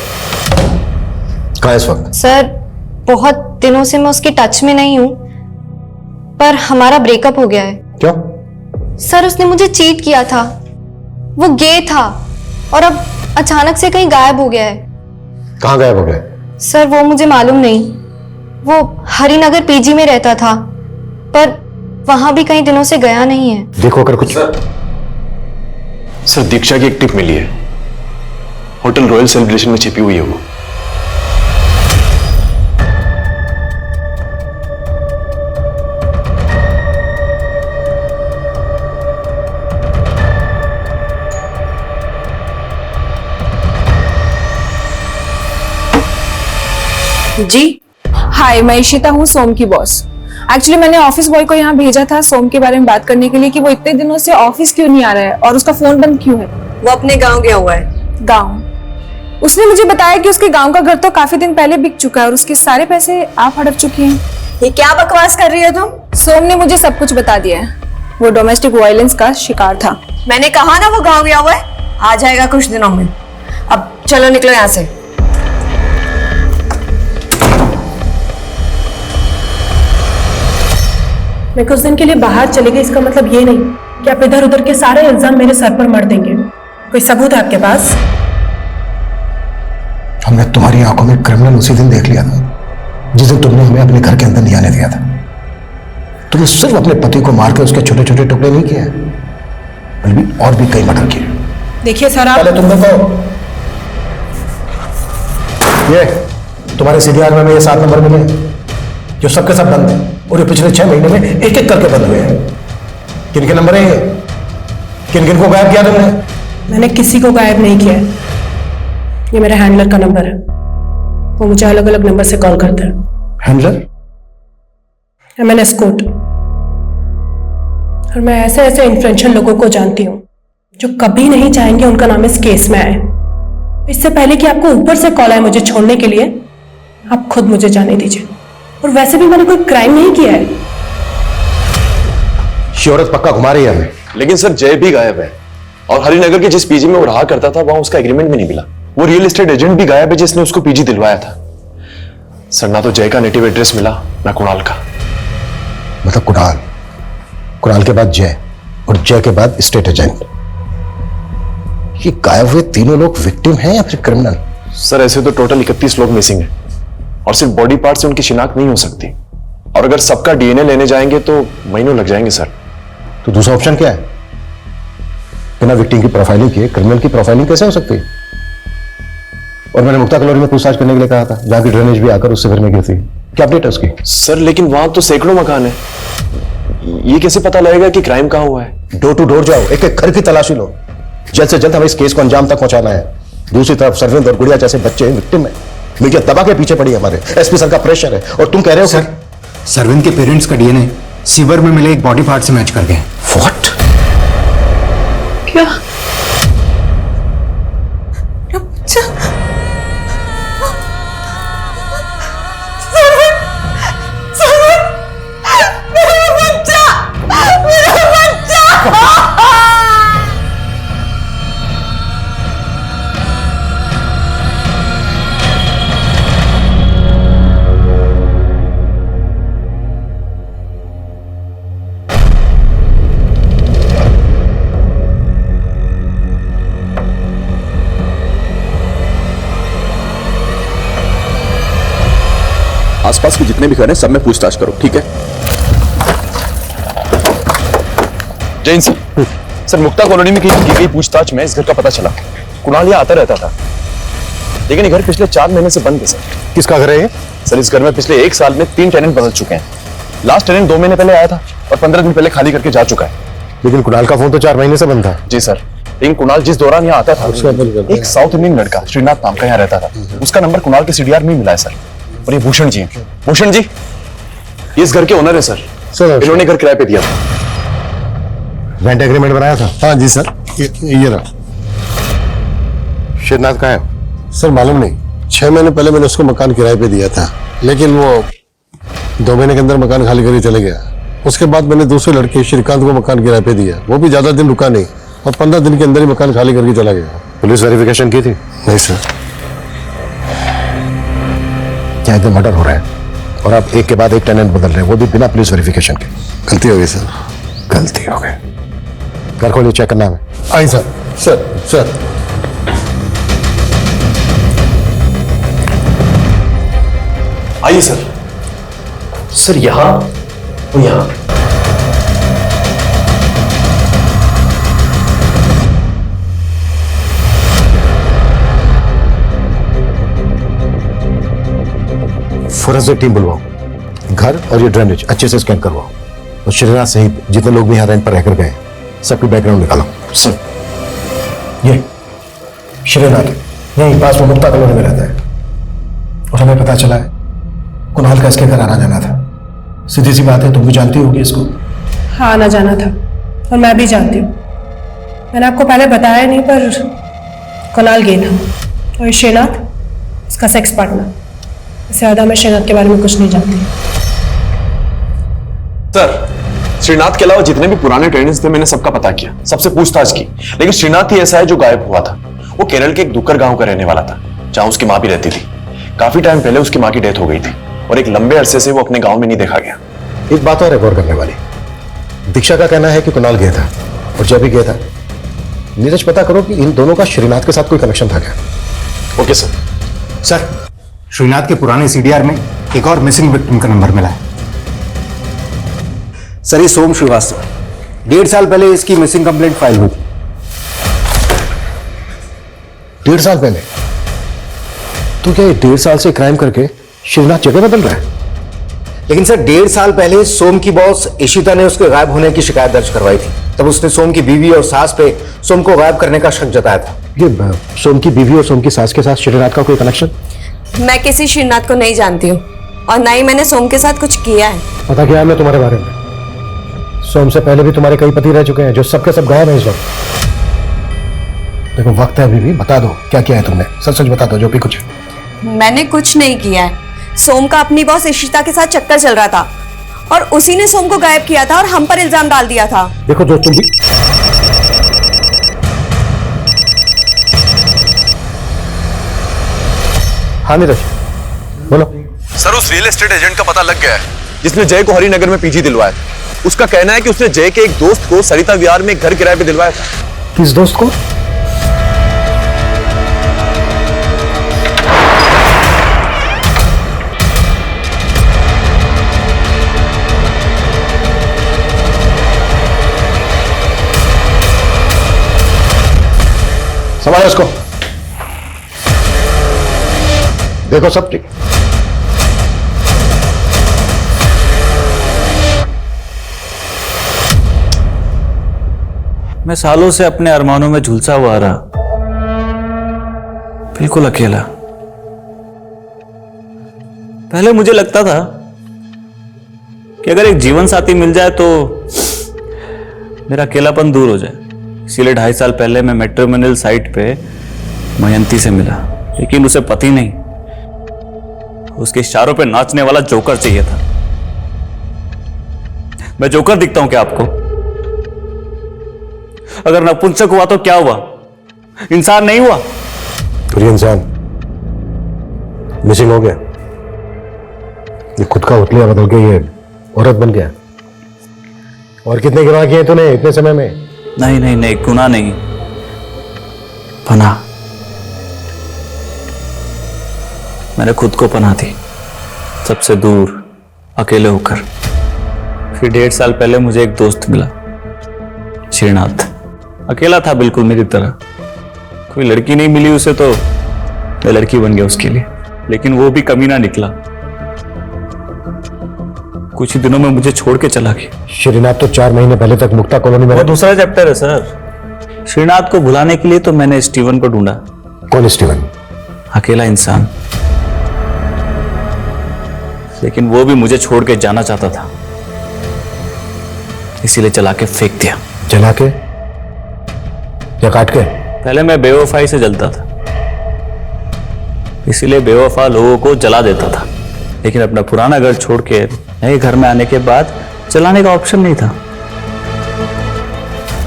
कहाँ है इस वक्त? सर, बहुत दिनों से मैं उसके टच में नहीं हूं, पर हमारा ब्रेकअप हो गया है। क्यों? सर, उसने मुझे चीट किया था। वो गे था और अब अचानक से कहीं गायब हो गया है। कहाँ गायब हो गया? सर, वो मुझे मालूम नहीं। वो हरिनगर पीजी में रहता था, पर वहां भी कई दिनों से गया नहीं है। देखो अगर कुछ। सर, दीक्षा की एक टिप मिली है। होटल रॉयल सेलिब्रेशन में छिपी हुई है वो। जी हाय, मैं इशिता हूँ, सोम की बॉस। एक्चुअली मैंने ऑफिस बॉय को यहाँ भेजा था सोम के बारे में बात करने के लिए कि वो इतने दिनों से ऑफिस क्यों नहीं आ रहा है और उसका फोन बंद क्यों है। वो अपने गांव गया हुआ है। गांव? उसने मुझे बताया कि उसके गांव का घर तो काफी दिन पहले बिक चुका है और उसके सारे पैसे आप हड़प चुकी हैं। ये क्या बकवास कर रही हो तुम? सोम ने मुझे सब कुछ बता दिया है। वो डोमेस्टिक वायलेंस का शिकार था। मैंने कहा ना वो गाँव गया हुआ है, आ जाएगा कुछ दिनों में। अब चलो निकलो यहाँ से। मैं कुछ दिन के लिए बाहर चले गई, इसका मतलब ये नहीं कि आप इधर उधर के सारे इल्जाम मेरे सर पर मर देंगे। कोई सबूत है आपके पास? हमने तुम्हारी आंखों में क्रिमिनल उसी दिन देख लिया था जिस दिन तुमने हमें अपने घर के अंदर नहीं आने दिया था। तुमने सिर्फ अपने पति को मारकर उसके छोटे छोटे टुकड़े नहीं किए, बल्कि और भी कई मर्डर किए। देखिए सर, आप पहले तुम देखो, ये तुम्हारे सीडीआर में ये 7 नंबर मिले जो सबके सब बंद है, और ये पिछले 6 महीने में एक एक करके बंद हुए हैं। किन के नंबर है ये? किन किन को गायब किया तुमने? मैंने किसी को गायब नहीं किया है। ये मेरे हैंडलर का नंबर है, वो मुझे अलग अलग नंबर से कॉल करता है। हैंडलर? मैंने एस्कॉर्ट, और मैं ऐसे ऐसे इन्फ्लुएंशियल लोगों को जानती हूँ जो कभी नहीं चाहेंगे उनका नाम इस केस में आए। इससे पहले कि आपको ऊपर से कॉल आए मुझे छोड़ने के लिए, आप खुद मुझे जाने दीजिए। और वैसे भी मैंने कोई क्राइम नहीं किया है। शोहरत पक्का घुमा रही है हमें। लेकिन सर जय भी गायब है, और हरिनगर के जिस पीजी में वो रहा करता था वहां उसका एग्रीमेंट भी नहीं मिला। वो रियल एस्टेट एजेंट भी गायब है जिसने उसको पीजी दिलवाया था। सर ना तो जय का नेटिव एड्रेस मिला, ना कुणाल का। मतलब कुणाल के बाद जय, और जय के बाद स्टेट एजेंट। ये गायब हुए तीनों लोग विक्टिम हैं या फिर क्रिमिनल? सर ऐसे तो टोटल 31 लोग मिसिंग हैं, और सिर्फ बॉडी पार्ट से उनकी शिनाख्त नहीं हो सकती। और अगर सबका डीएनए लेने जाएंगे तो महीनों लग जाएंगे सर। तो दूसरा ऑप्शन क्या है? बिना विक्टिम की प्रोफाइलिंग किए क्रिमिनल की प्रोफाइलिंग कैसे हो सकती है? और मैंने मुक्ता कॉलोनी में पूछताछ करने के लिए कहा था, जहां की ड्रेनेज भी आकर उससे घर में गिरी थी। क्या अपडेट है उसकी? सर लेकिन वहां तो सैकड़ों मकान है, ये कैसे पता लगेगा कि क्राइम कहां हुआ है? डोर टू डोर जाओ, एक एक घर की तलाशी लो। जल्द से जल्द हमें इस केस को अंजाम तक पहुंचाना है। दूसरी तरफ सरविंद और गुड़िया जैसे बच्चे विक्टिम है, मीडिया दबा के पीछे पड़ी है, हमारे एसपी सर का प्रेशर है, और तुम कह रहे हो सर सरविंद के पेरेंट्स का डीएनए सीवर में मिले एक बॉडी पार्ट से मैच कर गए। व्हाट? क्या? आसपास के जितने भी घर हैं सब में पूछताछ करो, ठीक है? जैन सर मुक्ता कॉलोनी में की गई पूछताछ में इस घर का पता चला। कुणाल यहाँ आता रहता था, लेकिन ये घर पिछले 4 महीने से बंद है सर। किसका घर है ये? सर इस घर में पिछले 1 साल में 3 टेनेंट बदल चुके हैं। लास्ट टेनेंट 2 महीने पहले आया था और 15 दिन पहले खाली करके जा चुका है। लेकिन कुणाल का फोन तो 4 महीने से बंद था। जी सर, लेकिन कुणाल जिस दौरान यहाँ आता था एक साउथ इंडियन लड़का श्रीनाथ नाम का यहाँ रहता था, उसका नंबर कुणाल के सीडीआर में मिला है सर। और ये भूषण जी ये इस घर के ओनर है सर। इन्होंने घर किराए पे दिया था। रेंट एग्रीमेंट बनाया था? हाँ जी सर, ये रहा। श्रीनाथ कहाँ है? सर मालूम नहीं, 6 महीने पहले मैंने उसको मकान किराए पे दिया था, लेकिन वो 2 महीने के अंदर मकान खाली करके चले गया। उसके बाद मैंने दूसरे लड़के श्रीकांत को मकान किराए पे दिया, वो भी ज्यादा दिन रुका नहीं और 15 दिन के अंदर ही मकान खाली करके चला गया। पुलिस वेरिफिकेशन की थी? नहीं सर। यहाँ तो मर्डर हो रहा है और आप एक के बाद एक टेनेंट बदल रहे हैं, वो भी बिना पुलिस वेरिफिकेशन के। गलती हो गई सर। गलती हो गई। घर खोलिए, चेक करना है। आई सर। सर आइए सर। सर यहाँ और यहाँ। फोरेंसिक टीम बुलवाओ, घर और ये ड्रेनेज अच्छे से स्कैन करवाओ, और श्रीनाथ सहित जितने लोग भी यहाँ रेंट पर रहकर गए सबकी बैकग्राउंड निकालो। सर ये श्रीनाथ यहीं पास में मुक्ता कॉलोनी में रहता है, और हमें पता चला है कुणाल का इसके घर आना जाना था। सीधी सी बात है, तुम भी जानती होगी इसको। हाँ, आना जाना था, और मैं भी जानती हूँ। मैंने आपको पहले बताया नहीं, पर कुणाल गे था, और श्रीनाथ इसका सेक्स पार्टनर। इससे ज्यादा मैं श्रीनाथ के बारे में कुछ नहीं जानती। सर श्रीनाथ के अलावा जितने भी पुराने टेनेंट्स थे मैंने सबका पता किया, सबसे पूछताछ की, लेकिन श्रीनाथ ही ऐसा है जो गायब हुआ था। वो केरल के एक दुक्कर गांव का रहने वाला था, जहां उसकी मां भी रहती थी। काफी टाइम पहले उसकी मां की डेथ हो गई थी, और एक लंबे अरसे से वो अपने गांव में नहीं देखा गया। एक बात और है गौर करने वाली। दीक्षा का कहना है कि कुणाल गया था और जब भी गया था। नीरज, पता करो कि इन दोनों का श्रीनाथ के साथ कोई कनेक्शन था क्या? Okay sir. सर श्रीनाथ के पुराने सीडीआर में एक और मिसिंग विक्टिम का नंबर मिला है। सर ये सोम श्रीवास्तव, 1.5 साल पहले इसकी मिसिंग कंप्लेंट फाइल हुई थी। 1.5 साल पहले? तो क्या ये 1.5 साल से क्राइम करके श्रीनाथ जगह बदल रहा है? लेकिन सर 1.5 साल पहले सोम की बॉस इशिता ने उसके गायब होने की शिकायत दर्ज करवाई थी। तब उसने सोम की बीवी और सास पे सोम को गायब करने का शक जताया था। ये सोम की बीवी और सोम की सास के साथ श्रीनाथ का कोई कनेक्शन? मैं किसी श्रीनाथ को नहीं जानती हूँ और ना ही मैंने सोम के साथ कुछ किया है। पता क्या है मैं तुम्हारे बारे में? सोम से पहले भी तुम्हारे कई पति रह चुके हैं जो सबके सब गायब हैं इस वक्त। देखो वक्त है अभी भी, बता दो क्या किया है तुमने, सच सच बता दो जो भी कुछ। मैंने कुछ नहीं किया है। सोम का अपनी बॉस इशिता के साथ चक्कर चल रहा था और उसी ने सोम को गायब किया था और हम पर इल्जाम डाल दिया था। देखो जो तुम भी हाँ नीरज बोलो। सर उस रियल एस्टेट एजेंट का पता लग गया है जिसने जय को हरिनगर में पीजी दिलवाया। उसका कहना है कि उसने जय के एक दोस्त को सरिता विहार में एक घर किराए पे दिलवाया था। किस दोस्त को? संभालो उसको। देखो सब ठीक। मैं सालों से अपने अरमानों में झुलसा हुआ रहा, बिल्कुल अकेला। पहले मुझे लगता था कि अगर एक जीवन साथी मिल जाए तो मेरा अकेलापन दूर हो जाए। इसीलिए 2.5 साल पहले मैं मैट्रिमोनियल साइट पे मयंती से मिला, लेकिन उसे पति नहीं, उसके इशारों पे नाचने वाला जोकर चाहिए था। मैं जोकर दिखता हूं क्या आपको? अगर नपुंसक हुआ तो क्या हुआ? इंसान नहीं हुआ? तो ये इंसान मिसिंग हो गया, ये खुद का उतलिया बदल के ये औरत बन गया। और कितने गुनाह किए तूने इतने समय में? नहीं नहीं नहीं, गुनाह नहीं, पनाह। मैंने खुद को पनाह दी, सबसे दूर, अकेले होकर। फिर 1.5 साल पहले मुझे एक दोस्त मिला, श्रीनाथ। अकेला था बिल्कुल मेरी तरह, कोई लड़की नहीं मिली उसे तो मैं लड़की बन गया उसके लिए। लेकिन वो भी कमीना निकला, कुछ ही दिनों में मुझे छोड़ के चला गया। श्रीनाथ तो 4 महीने पहले तक मुक्ता कॉलोनी में। वो दूसरा चैप्टर है सर। श्रीनाथ को भुलाने के लिए तो मैंने स्टीवन को ढूंढा। कौन स्टीवन? अकेला इंसान, लेकिन वो भी मुझे छोड़ के जाना चाहता था, इसीलिए चला के फेंक दिया। जला के या काट के? पहले मैं बेवफाई से जलता था, इसीलिए बेवफा लोगों को जला देता था। लेकिन अपना पुराना घर छोड़ के नए घर में आने के बाद जलाने का ऑप्शन नहीं था,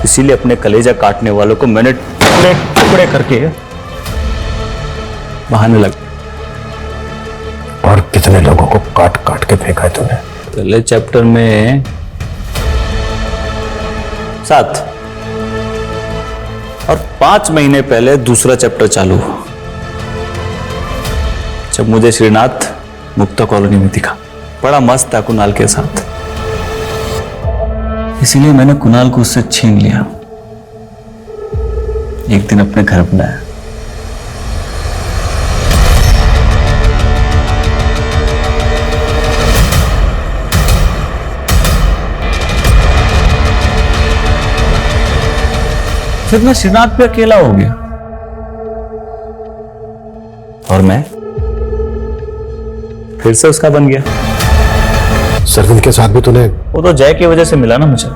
इसीलिए अपने कलेजा काटने वालों को मैंने टुकड़े टुकड़े करके बहाने लगा। और कितने लोगों को काट काट के फेंका है तूने? पहले चैप्टर में 7 और 5 महीने पहले दूसरा चैप्टर चालू हुआ, जब मुझे श्रीनाथ मुक्ता कॉलोनी में दिखा। बड़ा मस्त था कुणाल के साथ, इसीलिए मैंने कुणाल को उससे छीन लिया। एक दिन अपने घर बुलाया। फिर मैं श्रीनाथ पे अकेला हो गया और मैं फिर से उसका बन गया। सरविंद के साथ भी तूने? वो तो जय की वजह से मिला ना मुझे।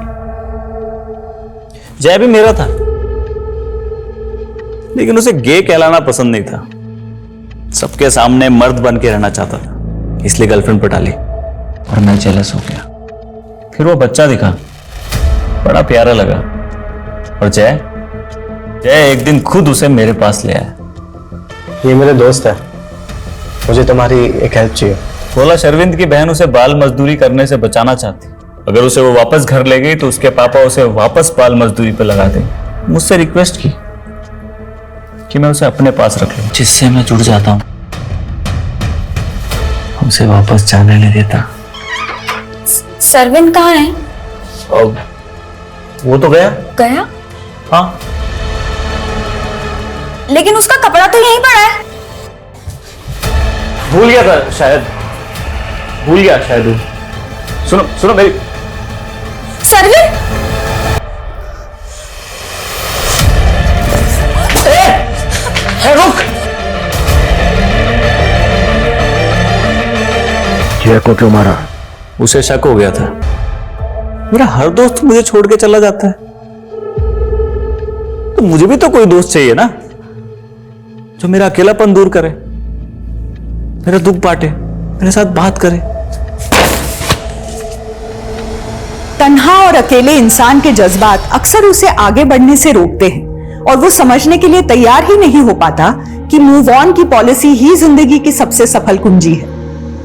जय भी मेरा था, लेकिन उसे गे कहलाना पसंद नहीं था। सबके सामने मर्द बन के रहना चाहता था, इसलिए गर्लफ्रेंड पटा ली और मैं जेलस हो गया। फिर वो बच्चा दिखा, बड़ा प्यारा लगा, और जय एक दिन खुद उसे मेरे पास ले आया। ये मेरे दोस्त है, मुझे तुम्हारी एक हेल्प चाहिए। बोला शर्विंद की बहन उसे बाल मजदूरी करने से बचाना चाहती, अगर उसे वो वापस घर ले गई तो उसके पापा उसे वापस बाल मजदूरी पे लगा देंगे। मुझसे रिक्वेस्ट की कि मैं उसे अपने पास रख लूं, जिससे मैं जुड़ जाता हूं, उसे वापस जाने नहीं देता। सरविंद कहाँ है? वो तो गया। गया? हाँ, लेकिन उसका कपड़ा तो यहीं पड़ा है। भूल गया था शायद, भूल गया शायद। सुनो सुनो मेरी। सरवीन, रुक। जय को क्यों मारा? उसे शक हो गया था। मेरा हर दोस्त मुझे छोड़ के चला जाता है, तो मुझे भी तो कोई दोस्त चाहिए ना, जो मेरा अकेलापन दूर करे, मेरा दुख बांटे, मेरे साथ बात करे। तन्हा और अकेले इंसान के जज्बात अक्सर उसे आगे बढ़ने से रोकते हैं और वो समझने के लिए तैयार ही नहीं हो पाता कि मूव ऑन की पॉलिसी ही जिंदगी की सबसे सफल कुंजी है।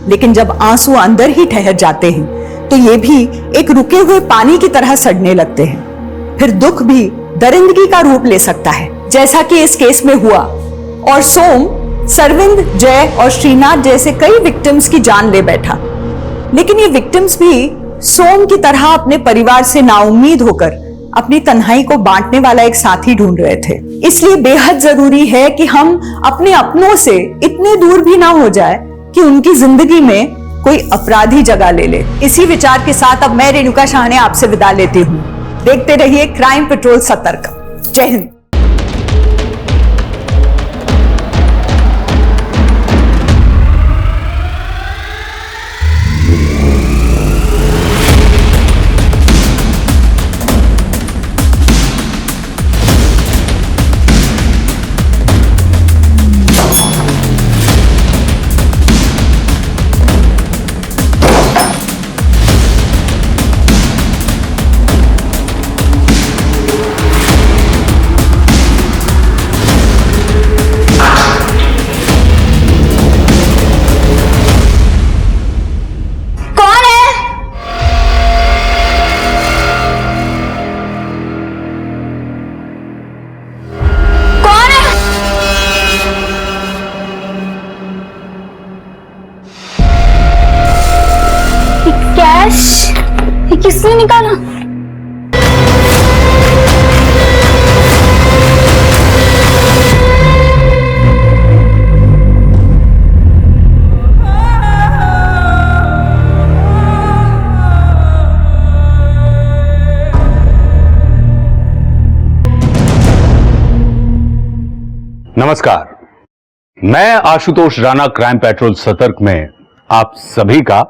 लेकिन जब आंसू अंदर ही ठहर जाते हैं तो ये भी एक रुके हुए पानी की तरह सड़ने लगते हैं। फिर दुख भी दरिंदगी का रूप ले सकता है, जैसा कि इस केस में हुआ, और सोम सरविंद, जय और श्रीनाथ जैसे कई विक्टिम्स की जान ले बैठा। लेकिन ये विक्टिम्स भी सोम की तरह अपने परिवार से नाउम्मीद होकर अपनी तन्हाई को बांटने वाला एक साथी ढूंढ रहे थे। इसलिए बेहद जरूरी है कि हम अपने अपनों से इतने दूर भी ना हो जाए कि उनकी जिंदगी में कोई अपराधी जगह ले ले। इसी विचार के साथ अब मैं रेणुका शाह ने आपसे विदा लेती हूँ। देखते रहिए क्राइम पेट्रोल सतर्क। जय हिंद। किसने निकाला? नमस्कार, मैं आशुतोष राणा क्राइम पेट्रोल सतर्क में आप सभी का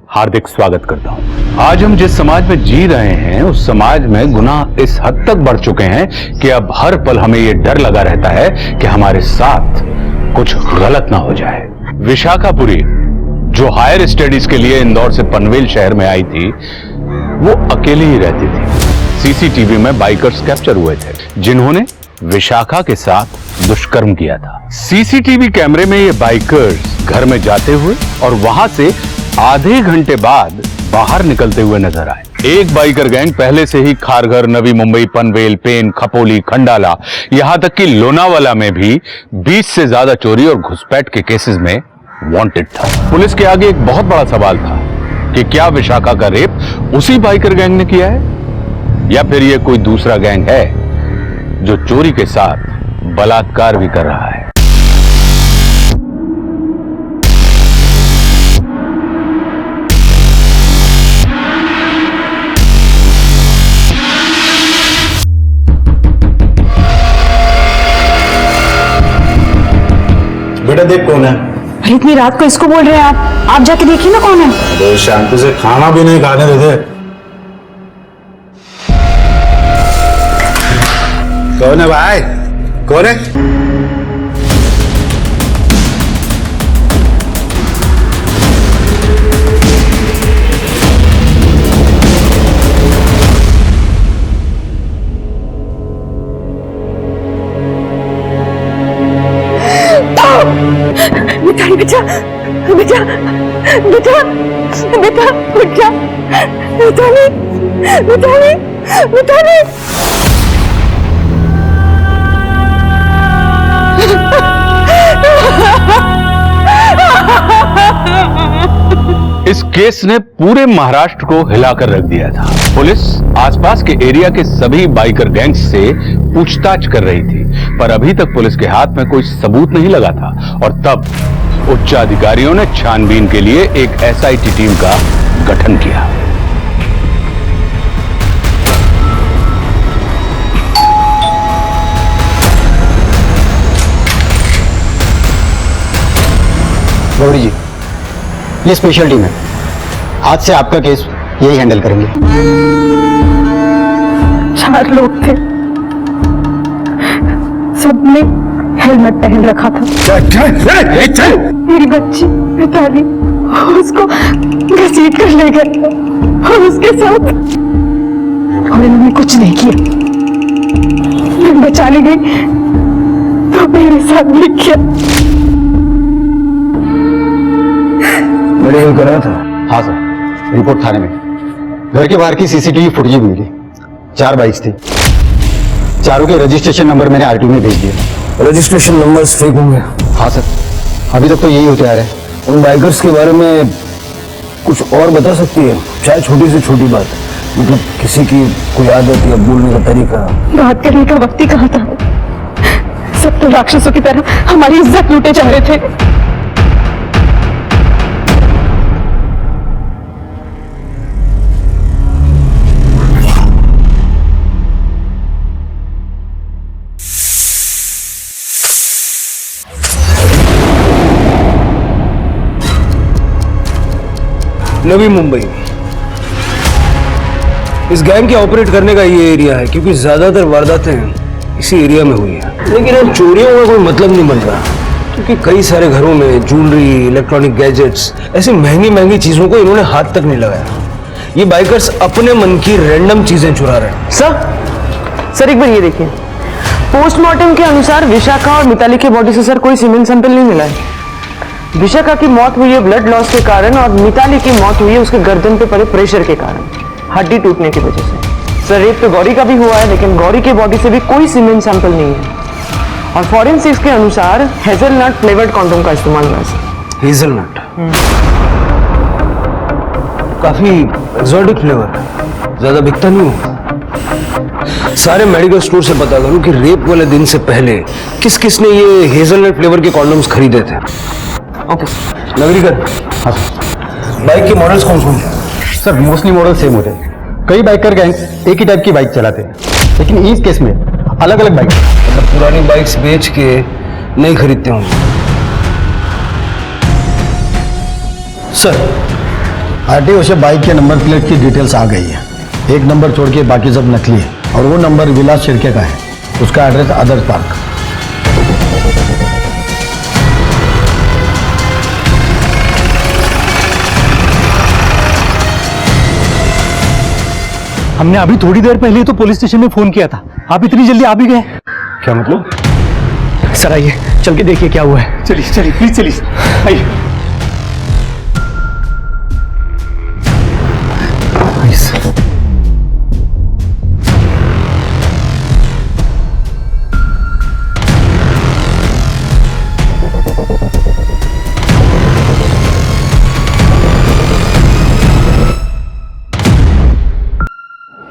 हार्दिक स्वागत करता हूं। आज हम जिस समाज में जी रहे हैं उस समाज में गुनाह इस हद तक बढ़ चुके हैं कि अब हर पल हमें यह डर लगा रहता है कि हमारे साथ कुछ गलत ना हो जाए। विशाखापुरी, जो हायर स्टडीज के लिए इंदौर से पनवेल शहर में आई थी, वो अकेली ही रहती थी। सीसीटीवी में बाइकर्स कैप्चर हुए थे जिन्होंने विशाखा के साथ दुष्कर्म किया था। सीसीटीवी कैमरे में ये बाइकर्स घर में जाते हुए और वहां से आधे घंटे बाद बाहर निकलते हुए नजर आए। एक बाइकर गैंग पहले से ही खारघर, नवी मुंबई, पनवेल, पेन, खपोली, खंडाला, यहां तक कि लोनावाला में भी 20 से ज्यादा चोरी और घुसपैठ के केसेस में वांटेड था। पुलिस के आगे एक बहुत बड़ा सवाल था कि क्या विशाखा का रेप उसी बाइकर गैंग ने किया है या फिर यह कोई दूसरा गैंग है जो चोरी के साथ बलात्कार भी कर रहा है। बेटा देख कौन है। अरे इतनी रात को इसको बोल रहे हैं आप जाके देखिए ना कौन है। अरे शांति से खाना भी नहीं खाने देते। कौन है भाई? कौन है? बेटा बेटा बेटा बेटा उठ जा। बेटा नहीं बेटा नहीं बेटा नहीं। इस केस ने पूरे महाराष्ट्र को हिलाकर रख दिया था। पुलिस आसपास के एरिया के सभी बाइकर गैंग्स से पूछताछ कर रही थी, पर अभी तक पुलिस के हाथ में कोई सबूत नहीं लगा था। और तब उच्च अधिकारियों ने छानबीन के लिए एक एसआईटी टीम का गठन किया। गौरी जी, ये स्पेशल टीम है, आज से आपका केस यही हैंडल करेंगे। 4 लोग थे, सबने हेलमेट पहन रखा था। मेरी बच्ची मिताली, उसको घसीट कर ले गए और उसके साथ, और इन्होंने कुछ नहीं किया। मैं बचाने गई तो मेरे साथ भी किया। मेडिकल करा था? हाँ सर, रिपोर्ट थाने में। घर के बाहर की सीसीटीवी फुटेज मिली, 4 बाइक्स थी, चारों के रजिस्ट्रेशन नंबर मैंने आरटीओ में भेज दिए। रजिस्ट्रेशन नंबर्स फेक होंगे? हाँ सर, अभी तक तो यही होते आ रहे हैं। उन बाइकर्स के बारे में कुछ और बता सकती है? चाहे छोटी से छोटी बात, मतलब किसी की कोई आदत या बोलने का तरीका। बात करने का वक्त ही कहाँ था? सब तो राक्षसों की तरह हमारी इज्जत लूटे जा रहे थे। नवी मुंबई, इस गैंग के ऑपरेट करने का ये एरिया है, क्योंकि ज्यादातर वारदातें इसी एरिया में हुई है। लेकिन इन चोरियों का कोई मतलब नहीं बन रहा, क्योंकि कई सारे घरों में ज्वेलरी, इलेक्ट्रॉनिक गैजेट्स, ऐसी महंगी महंगी चीजों को इन्होंने हाथ तक नहीं लगाया। ये बाइकर्स अपने मन की रैंडम चीजें चुरा रहे हैं। सर एक बार ये देखिए, पोस्टमार्टम के अनुसार विशाखा और मिताली के बॉडी से सर कोई सीमेंट सैंपल नहीं मिला है। विशाखा की मौत हुई है ब्लड लॉस के कारण और मिताली की मौत हुई है उसके गर्दन पे पड़े प्रेशर के कारण, हड्डी टूटने की वजह से। सर रेप तो गौरी का भी हुआ है, लेकिन गौरी की बॉडी से भी कोई सीमेंट सैंपल नहीं है। और फॉरेंसिक्स के अनुसार हेजलनट फ्लेवर्ड कॉन्डोम का इस्तेमाल हुआ है। हेजलनट काफी एक्सोटिक फ्लेवर, ज्यादा बिकता नहीं हो। सारे मेडिकल स्टोर से पता करूं कि रेप वाले दिन से पहले किस किस ने ये हेजलनट फ्लेवर के कॉन्डोम्स खरीदे थे। ओके नगरीकर, हाँ बाइक के मॉडल्स कौन कौन है? सर मोस्टली मॉडल सेम होते हैं। कई बाइकर गैंग्स एक ही टाइप की बाइक चलाते हैं, लेकिन इस केस में अलग अलग बाइक, मतलब पुरानी बाइक्स बेच के नहीं खरीदते होंगे। सर आरटीओ से बाइक के नंबर प्लेट की डिटेल्स आ गई है। एक नंबर छोड़ के बाकी सब नकली है, और वो नंबर विलास शिर्के का है। उसका एड्रेस आदर्श पार्क। हमने अभी थोड़ी देर पहले ही तो पुलिस स्टेशन में फोन किया था, आप इतनी जल्दी आ भी गए? क्या मतलब? सर आइए चल के देखिए क्या हुआ है। चलिए चलिए प्लीज चलिए, आइए।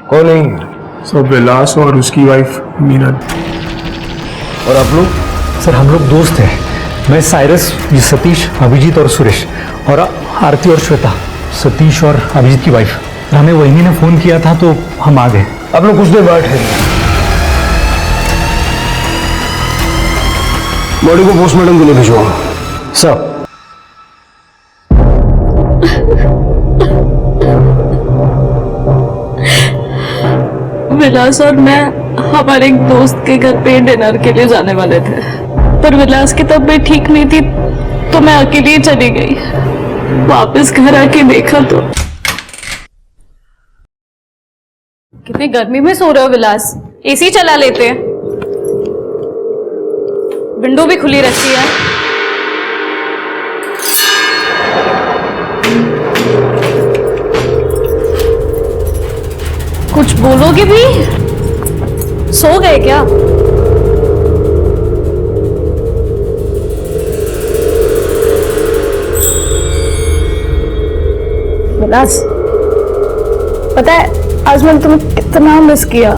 कौन है? सब विलास और उसकी वाइफ मीना। और आप लोग? सर हम लोग दोस्त हैं, मैं साइरस, ये सतीश, अभिजीत और सुरेश, और आरती और श्वेता, सतीश और अभिजीत की वाइफ। हमें वही ने फोन किया था तो हम आ गए। आप लोग कुछ देर बैठ हैं, बॉडी को पोस्टमार्टम के लिए भिजवाओ। सर विलास और मैं हमारे एक दोस्त के घर पे डिनर के लिए जाने वाले थे, पर विलास की तबीयत ठीक नहीं थी तो मैं अकेली ही चली गई। वापस घर आके देखा तो कितनी गर्मी में सो रहे हो विलास? एसी चला लेते हैं, विंडो भी खुली रहती है। कुछ बोलोगे भी? सो गए क्या? विलास, पता है आज मैंने तुम्हें कितना मिस किया।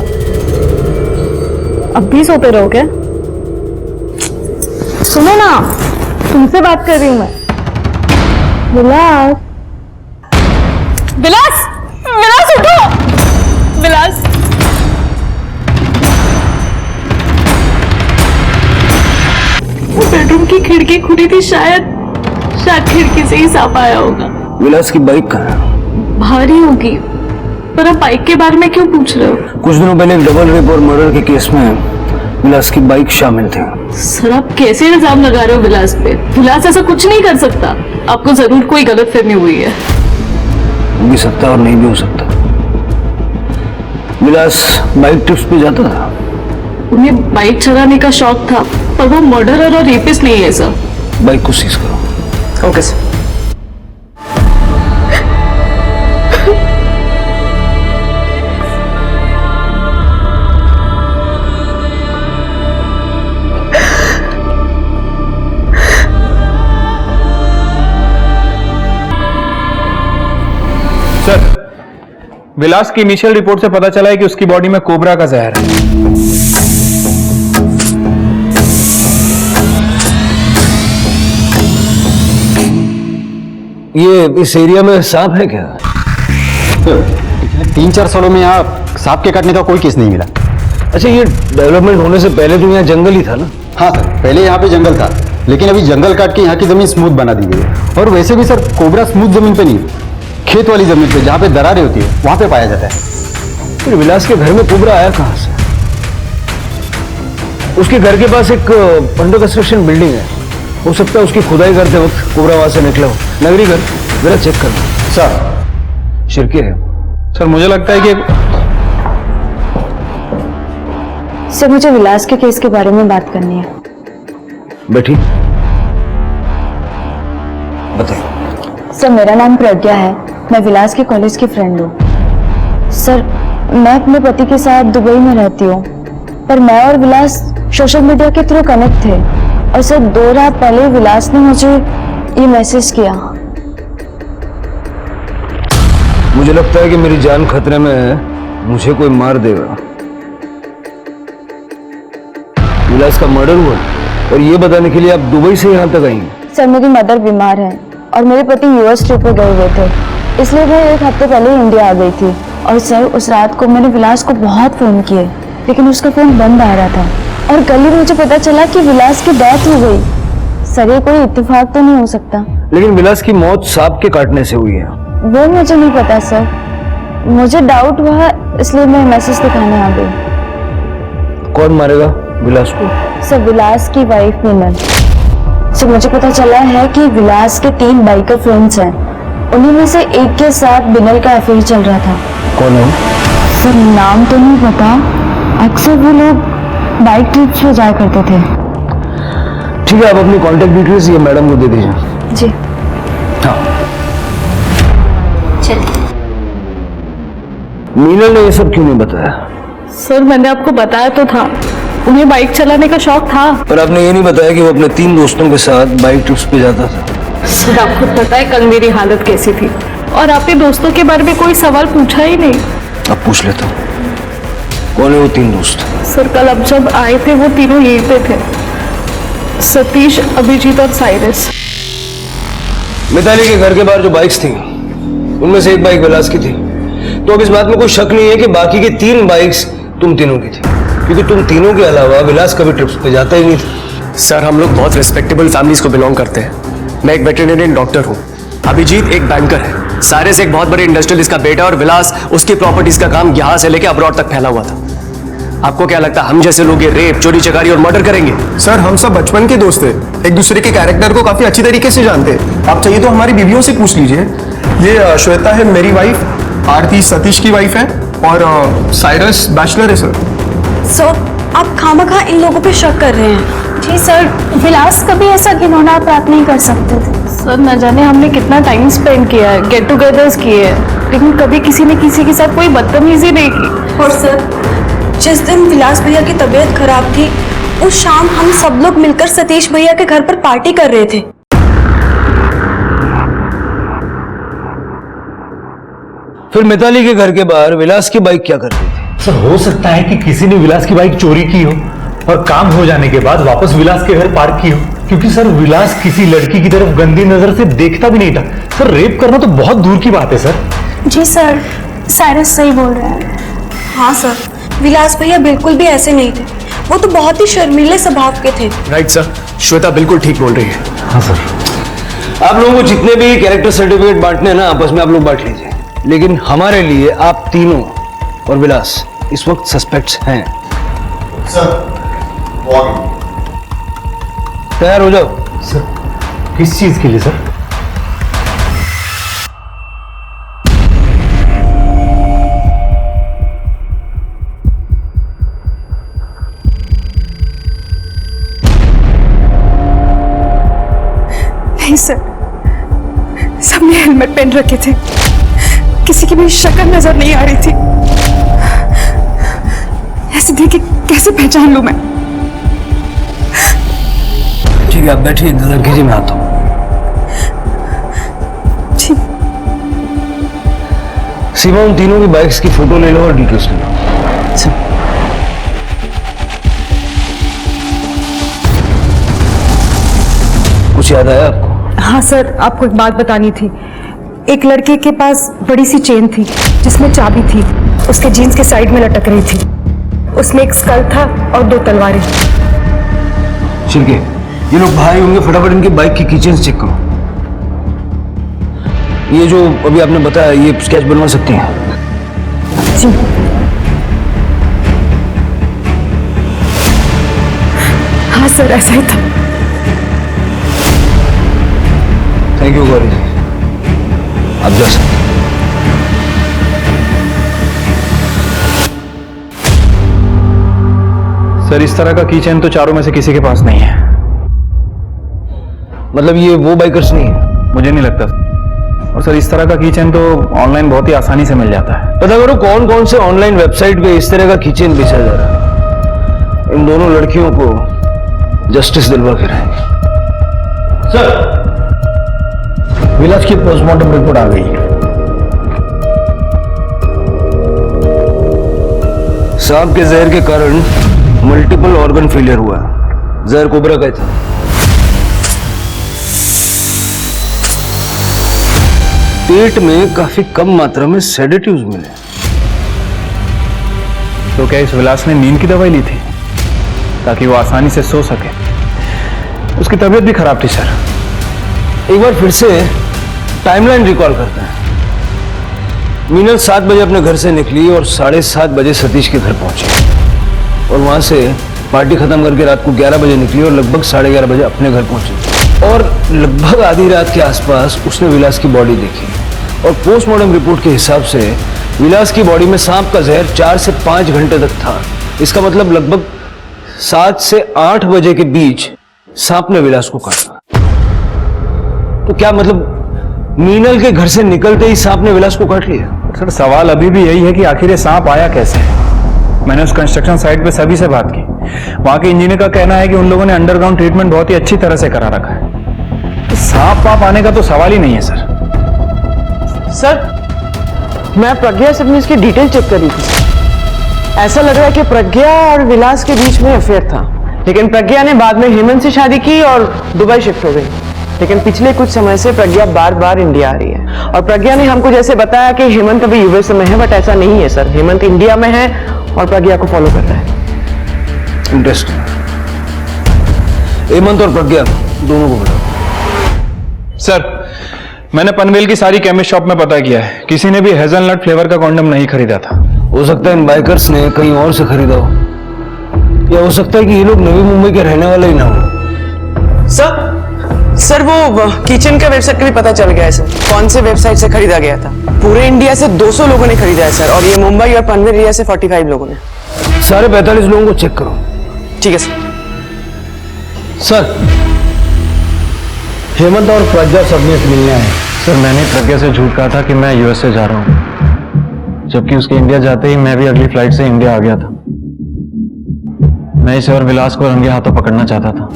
अब भी सोते रहो क्या? सुनो ना, तुमसे बात कर रही हूं मैं। विलास, विलास, विलास उठो! विलास, बेडरूम की खिड़की खुली थी, शायद शायद खिड़की से ही सांप आया होगा। विलास की बाइक कहाँ है? भारी होगी, पर आप बाइक के बारे में क्यों पूछ रहे हो? कुछ दिनों पहले एक डबल रेप और मर्डर के केस में विलास की बाइक शामिल थे। सर आप कैसे इल्जाम लगा रहे हो विलास पे? विलास ऐसा कुछ नहीं कर सकता। आपको जरूर कोई गलतफहमी हुई है। हो भी सकता और नहीं भी हो सकता। विलास बाइक ट्रिप्स पे जाता था। उन्हें बाइक चलाने का शौक था, पर वो मर्डरर और रेपिस्ट नहीं है सर। बाइक को सीज करो। Okay sir. सर, विलास की इनिशियल रिपोर्ट से पता चला है कि उसकी बॉडी में कोबरा का जहर है। ये इस एरिया में सांप है क्या? 3-4 सालों में यहाँ सांप के काटने का कोई केस नहीं मिला। अच्छा, ये डेवलपमेंट होने से पहले तो यहाँ जंगल ही था ना? हाँ सर, पहले यहाँ पे जंगल था, लेकिन अभी जंगल काट के यहाँ की जमीन स्मूथ बना दी गई है। और वैसे भी सर, कोबरा स्मूथ जमीन पे नहीं, खेत वाली जमीन पे जहाँ पे दरारें होती है वहां पे पाया जाता है। फिर विलास के घर में कोबरा आया कहाँ से? उसके घर के पास एक अंडर कंस्ट्रक्शन बिल्डिंग है, हो सकता है उसकी खुदाई करते वक्त कोबरा वहां से निकला हो। नगरी घर जरा चेक करना। सर, शिरके है सर, मुझे लगता है कि सर मुझे विलास के केस के बारे में बात करनी है। बैठी, बताइए। सर मेरा नाम प्रज्ञा है, मैं विलास के कॉलेज की फ्रेंड हूँ। सर मैं अपने पति के साथ दुबई में रहती हूँ, पर मैं और विलास सोशल मीडिया के थ्रू कनेक्ट थे। और सर 2 रात पहले विलास ने मुझे ये मैसेज किया। मुझे लगता है कि मेरी जान खतरे में है, मुझे कोई मार देगा। विलास का मर्डर हुआ और ये बताने के लिए आप दुबई से यहाँ तक आएंगे? सर मेरी मदर बीमार है और मेरे पति यूएस ट्रिप पे गए हुए थे, इसलिए मैं 1 हफ्ते पहले इंडिया आ गई थी। और सर उस रात को मैंने विलास को बहुत फोन किए, लेकिन उसका फोन बंद आ रहा था। और कल ही मुझे पता चला कि विलास की डेथ हो गई। सर ये कोई इत्तेफाक तो नहीं हो सकता? लेकिन विलास की मौत सांप के काटने से हुई है। वो मुझे नहीं पता सर, मुझे डाउट हुआ इसलिए मैं मैसेज दिखाने आ गई। कौन मारेगा विलास को? सर विलास की वाइफ मीनल। सर मुझे पता चला है कि विलास के 3 बाइकर फ्रेंड्स हैं, उन्हीं में से एक के साथ बिनल का अफेयर चल रहा था। कौन है? सर नाम तो नहीं पता, अक्सर वो लोग बाइक ट्रिप्स पे जाया करते थे। ठीक है, आप अपनी कॉन्टेक्ट डिटेल्स ये मैडम को दे दीजिए। जी हाँ। मीनल ने ये सब क्यों नहीं बताया? सर मैंने आपको बताया तो था, उन्हें बाइक चलाने का शौक था। पर आपने ये नहीं बताया कि वो अपने 3 दोस्तों के साथ बाइक ट्रिप्स पे जाता था। सर आपको पता है कल मेरी हालत कैसी थी, और आपने दोस्तों के बारे में कोई सवाल पूछा ही नहीं। अब पूछ लेता हूँ, कौन है वो 3 दोस्त? सर कल अब जब आए थे वो तीनों यहीं पे थे, सतीश, अभिजीत और साइरस। मिताली के घर के बाहर जो बाइक्स थी उनमें से एक बाइक विलास की थी, तो अब इस बात में कोई शक नहीं है कि बाकी की 3 बाइक्स तुम तीनों की थी, क्योंकि तुम तीनों के अलावा विलास कभी ट्रिप्स पे जाता ही नहीं था। सर हम लोग बहुत रिस्पेक्टेबल फैमिलीज को बिलोंग करते हैं। मैं एक वेटरनरियन डॉक्टर हूँ, अभिजीत एक बैंकर है, साइरस एक बहुत बड़े इंडस्ट्रियलिस्ट का बेटा, और विलास उसकी प्रॉपर्टीज का काम यहाँ से लेकर अब्रॉड तक फैला हुआ था। आपको क्या लगता है हम जैसे लोग ये रेप, चोरी चकारी और मर्डर करेंगे? सर हम सब बचपन के दोस्त थे, एक दूसरे के कैरेक्टर को काफी अच्छी तरीके से जानते हैं। आप चाहिए तो हमारी बीवियों से पूछ लीजिए। ये श्वेता है मेरी वाइफ, आरती सतीश की वाइफ है, और साइरस बैचलर है। सर आप खामखा इन लोगों पे शक कर रहे हैं। जी सर, विलास कभी ऐसा घिनौना अपराध नहीं कर सकते थे। सर न जाने हमने कितना टाइम स्पेंड किया है, गेट टुगेदर्स किए हैं, लेकिन कभी किसी ने किसी के साथ कोई बदतमीजी नहीं की। और सर जिस दिन विलास भैया की तबीयत खराब थी, उस शाम हम सब लोग मिलकर सतीश भैया के घर पर पार्टी कर रहे थे। फिर मिताली के घर के बाहर विलास की बाइक क्या करती थी? सर हो सकता है कि किसी ने विलास की बाइक चोरी की हो और काम हो जाने के बाद वापस विलास के घर पार्क की हो, क्योंकि सर विलास किसी लड़की की तरफ गंदी नजर से देखता भी नहीं था। सर रेप करना तो बहुत दूर की बात है सर। जी सर, साइरस सही बोल रहे हैं। हाँ सर, विलास भैया बिल्कुल भी ऐसे नहीं थे, वो तो बहुत ही शर्मीले स्वभाव के थे। राइट सर, श्वेता बिल्कुल ठीक बोल रही है। हाँ सर। आप लोगों को जितने भी कैरेक्टर सर्टिफिकेट बांटने हैं ना, आपस में आप लोग बांट लीजिए, लेकिन हमारे लिए आप तीनों और विलास इस वक्त सस्पेक्ट्स हैं। सर तैयार हो जाओ। सर किस चीज के लिए सर? नहीं सर, सबने हेलमेट पहन रखे थे, किसी की भी शक्ल नजर नहीं आ रही थी। ऐसे देख के कैसे पहचान लूं मैं? ठीक है, आप बैठिए, इंतजार कीजिए, मैं आता हूँ। ठीक। सीमा, उन तीनों की बाइक्स की फोटो ले लो और डिटेल्स ले लो। कुछ याद आया आपको? हाँ सर, आपको एक बात बतानी थी। एक लड़के के पास बड़ी सी चेन थी जिसमें चाबी थी, उसके जीन्स के साइड में लटक रही थी। उसमें एक स्कल था और 2 तलवारें। ठीक है, ये लोग भाई होंगे, फटाफट इनकी बाइक की कीचेन चेक करो। ये जो अभी आपने बताया, ये स्केच बनवा सकती हैं? जी। हाँ सर, ऐसा ही था। थैंक यू गौरी जी, आप जा सकते हैं। सर इस तरह का कीचेन तो चारों में से किसी के पास नहीं है। मतलब ये वो बाइकर्स नहीं है? मुझे नहीं लगता। और सर इस तरह का कीचेन तो ऑनलाइन बहुत ही आसानी से मिल जाता है। पता करो कौन कौन से ऑनलाइन वेबसाइट पे इस तरह का कीचेन बेचा जा रहा है। इन दोनों लड़कियों को जस्टिस दिलवा के रहेंगे। सर, विलास की पोस्टमार्टम रिपोर्ट आ गई है। सांप के जहर के कारण मल्टीपल ऑर्गन फेलियर हुआ। जहर कोबरा का था। पेट में काफी कम मात्रा में सेडेटिव्स मिले। तो क्या इस विलास ने नींद की दवाई ली थी ताकि वो आसानी से सो सके? उसकी तबीयत भी खराब थी सर। एक बार फिर से टाइमलाइन रिकॉल करते हैं। मीनल 7 बजे अपने घर से निकली और 7:30 बजे सतीश के घर पहुंची और वहां से पार्टी खत्म करके रात को 11 बजे निकली और लगभग 11:30 बजे अपने घर पहुंची और लगभग आधी रात के आसपास उसने विलास की बॉडी देखी और पोस्टमार्टम रिपोर्ट के हिसाब से विलास की बॉडी में सांप का जहर 4 से 5 घंटे तक था। इसका मतलब लगभग 7 से 8 बजे के बीच सांप ने विलास को काटा। तो क्या मतलब मीनल के घर से निकलते ही सांप ने विलास को काट लिया? सर सवाल अभी भी यही है कि आखिर ये सांप आया कैसे। मैंने उस कंस्ट्रक्शन साइट पे सभी से बात की। वहां के इंजीनियर का कहना है कि उन लोगों ने अंडरग्राउंड ट्रीटमेंट बहुत ही अच्छी तरह से करा रखा है। तो सांप वाप आने का तो सवाल ही नहीं है सर। सर, मैं प्रज्ञा से अपनी इसकी डिटेल चेक कर रही थी। ऐसा लग रहा है कि प्रज्ञा और विलास के बीच में अफेयर था, लेकिन प्रज्ञा ने बाद में हेमंत से शादी की और दुबई शिफ्ट हो गई। लेकिन पिछले कुछ समय से प्रज्ञा बार बार इंडिया आ रही है और प्रज्ञा ने हमको जैसे बताया कि हेमंत अभी यूएस में है, बट ऐसा नहीं है सर। हेमंत इंडिया में है और प्रज्ञा को फॉलो कर रहा है। इंटरेस्टिंग। हेमंत और प्रज्ञा दोनों को बुलाओ। सर मैंने पनवेल की सारी केमिस्ट शॉप में पता किया है, किसी ने भी हेजलनट फ्लेवर का कॉन्डम नहीं खरीदा था। हो सकता है इन बाइकर्स ने कहीं और से खरीदा हो, या हो सकता है कि ये लोग नवी मुंबई के रहने वाले ही ना हो। सर वो किचन का वेबसाइट का भी पता चल गया है सर, कौन से वेबसाइट से खरीदा गया था। पूरे इंडिया से 200 लोगों ने खरीदा है सर, और ये मुंबई और पनवेल एरिया से 45 लोगों ने। सारे 45 लोगों को चेक करो। ठीक है सर। सर, हेमंत और प्रज्ञा सबने मिलने आए। सर मैंने प्रज्ञा से झूठ कहा था कि मैं यूएस से जा रहा हूं, जबकि उसके इंडिया जाते ही मैं भी अगली फ्लाइट से इंडिया आ गया था। मैं इसे और विलास को रंगे हाथों पकड़ना चाहता था।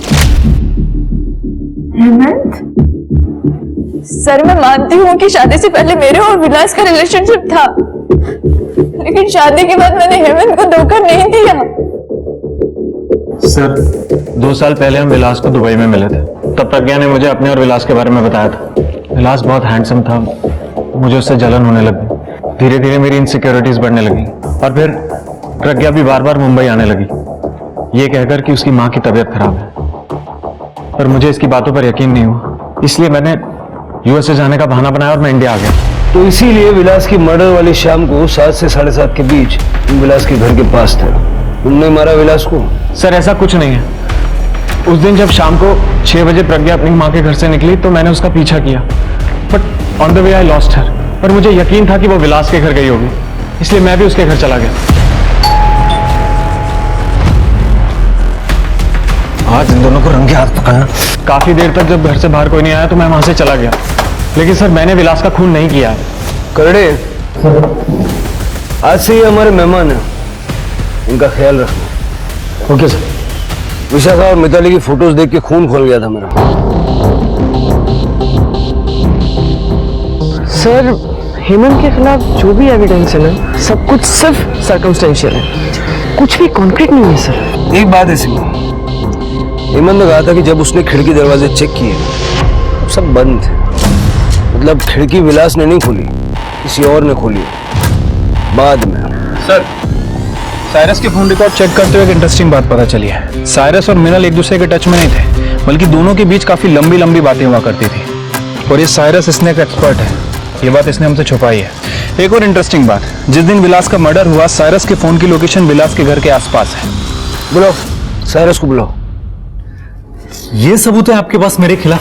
हेमंत, सर मैं मानती हूँ कि शादी से पहले मेरे और विलास का रिलेशनशिप था, लेकिन शादी के बाद मैंने हेमंत को धोखा नहीं दिया। सर 2 साल पहले हम विलास को दुबई में मिले थे, तब प्रज्ञा ने मुझे अपने और विलास के बारे में बताया था। विलास बहुत हैंडसम था, मुझे उससे जलन होने लगी। धीरे धीरे मेरी इनसिक्योरिटीज बढ़ने लगी और फिर प्रज्ञा भी बार बार मुंबई आने लगी, ये कहकर कि उसकी माँ की तबीयत खराब है। पर मुझे इसकी बातों पर यकीन नहीं हुआ। इसलिए मैंने यूएसए जाने का बहाना बनाया और मैं इंडिया आ गया। तो इसीलिए विलास की मर्डर वाली शाम को 7 से 7:30 के बीच तुम विलास के घर के पास थे। तुमने मारा विलास को? सर ऐसा कुछ नहीं है। उस दिन जब शाम को 6 बजे प्रज्ञा अपनी माँ के घर से निकली तो मैंने उसका पीछा किया, but on the way I lost her. पर मुझे यकीन था कि वो विलास के घर गई होगी, इसलिए मैं भी उसके घर चला गया। आज इन दोनों को रंगे हाथ पकड़ना। काफी देर तक जब घर से बाहर कोई नहीं आया तो मैं वहां से चला गया, लेकिन सर मैंने विलास का खून नहीं किया है। करड़े, आज से ये हमारे मेहमान हैं, इनका ख्याल रखना। Okay sir. विशाखा और मिताली की फोटोज देख के खून खोल गया था मेरा। सर हेमंत के खिलाफ जो भी एविडेंस है ना, सब कुछ सिर्फ सर्कमस्टेंशियल है, कुछ भी कॉन्क्रीट नहीं है सर। एक बात है इसमें, हेमंत ने कहा था कि जब उसने खिड़की दरवाजे चेक किए तो सब बंद थे। मतलब खिड़की विलास ने नहीं खोली, किसी और ने खोली बाद में। सर साइरस के फोन रिकॉर्ड चेक करते हुए एक इंटरेस्टिंग बात पता चली है। साइरस और मिनल एक दूसरे के टच में नहीं थे, बल्कि दोनों के बीच काफी लंबी लंबी बातें हुआ करती थी। और ये साइरस स्नेक एक्सपर्ट है, ये बात इसने हमसे छुपाई है। एक और इंटरेस्टिंग बात, जिस दिन विलास का मर्डर हुआ साइरस के फोन की लोकेशन विलास के घर के आसपास है। बुलाओ साइरस को, बुलाओ। ये सबूत है आपके पास मेरे खिलाफ?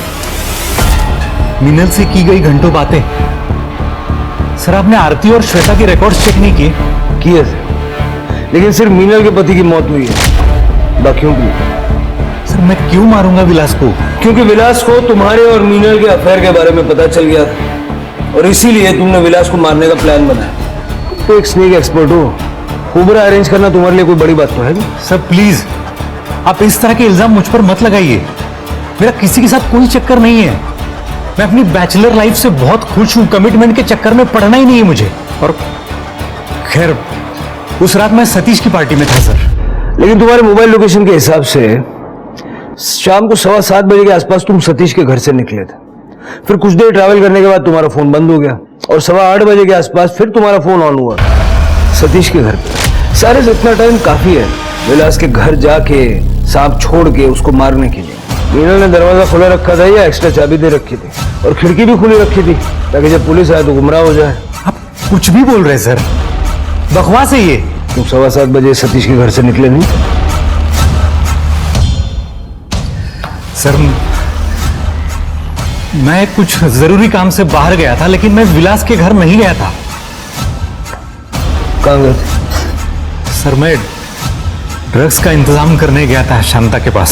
मिनल से की गई घंटों बातें। सर आपने आरती और श्वेता के रिकॉर्ड्स चेक नहीं किए? किए थे, लेकिन सिर्फ मीनल के पति की मौत हुई है, बाकियों की। सर मैं क्यों मारूंगा विलास को? क्योंकि विलास को तुम्हारे और मीनल के अफेयर के बारे में पता चल गया था और इसीलिए तुमने विलास को मारने का प्लान बनाया। तो एक स्नेक एक्सपर्ट हो, कोबरा अरेंज करना तुम्हारे लिए कोई बड़ी बात तो है नहीं। सर प्लीज आप इस तरह के इल्जाम मुझ पर मत लगाइए। मेरा किसी के साथ कोई चक्कर नहीं है। मैं अपनी बैचलर लाइफ से बहुत खुश हूं, कमिटमेंट के चक्कर में पड़ना ही नहीं है मुझे। और खैर उस रात मैं सतीश की पार्टी में था सर। लेकिन तुम्हारे मोबाइल लोकेशन के हिसाब से शाम को 7:15 बजे के आसपास तुम सतीश के घर से निकले थे। फिर कुछ देर ट्रैवल करने के बाद तुम्हारा फोन बंद हो गया और 8:15 बजे के आसपास फिर तुम्हारा फोन ऑन हुआ सतीश के घर पे। सारे से इतना टाइम काफी है विलास के घर जाके सांप छोड़ के उसको मारने के लिए। मीनल ने दरवाजा खुला रखा था या एक्स्ट्रा चाबी दे रखी थी और खिड़की भी खुली रखी थी ताकि जब पुलिस आए तो गुमराह हो जाए। आप कुछ भी बोल रहे सर, बकवास है ये। तुम 7:15 बजे सतीश के घर से निकले नहीं? सर मैं कुछ जरूरी काम से बाहर गया था, लेकिन मैं विलास के घर नहीं गया था। कहाँ गए थे? सर मैं ड्रग्स का इंतजाम करने गया था शांता के पास।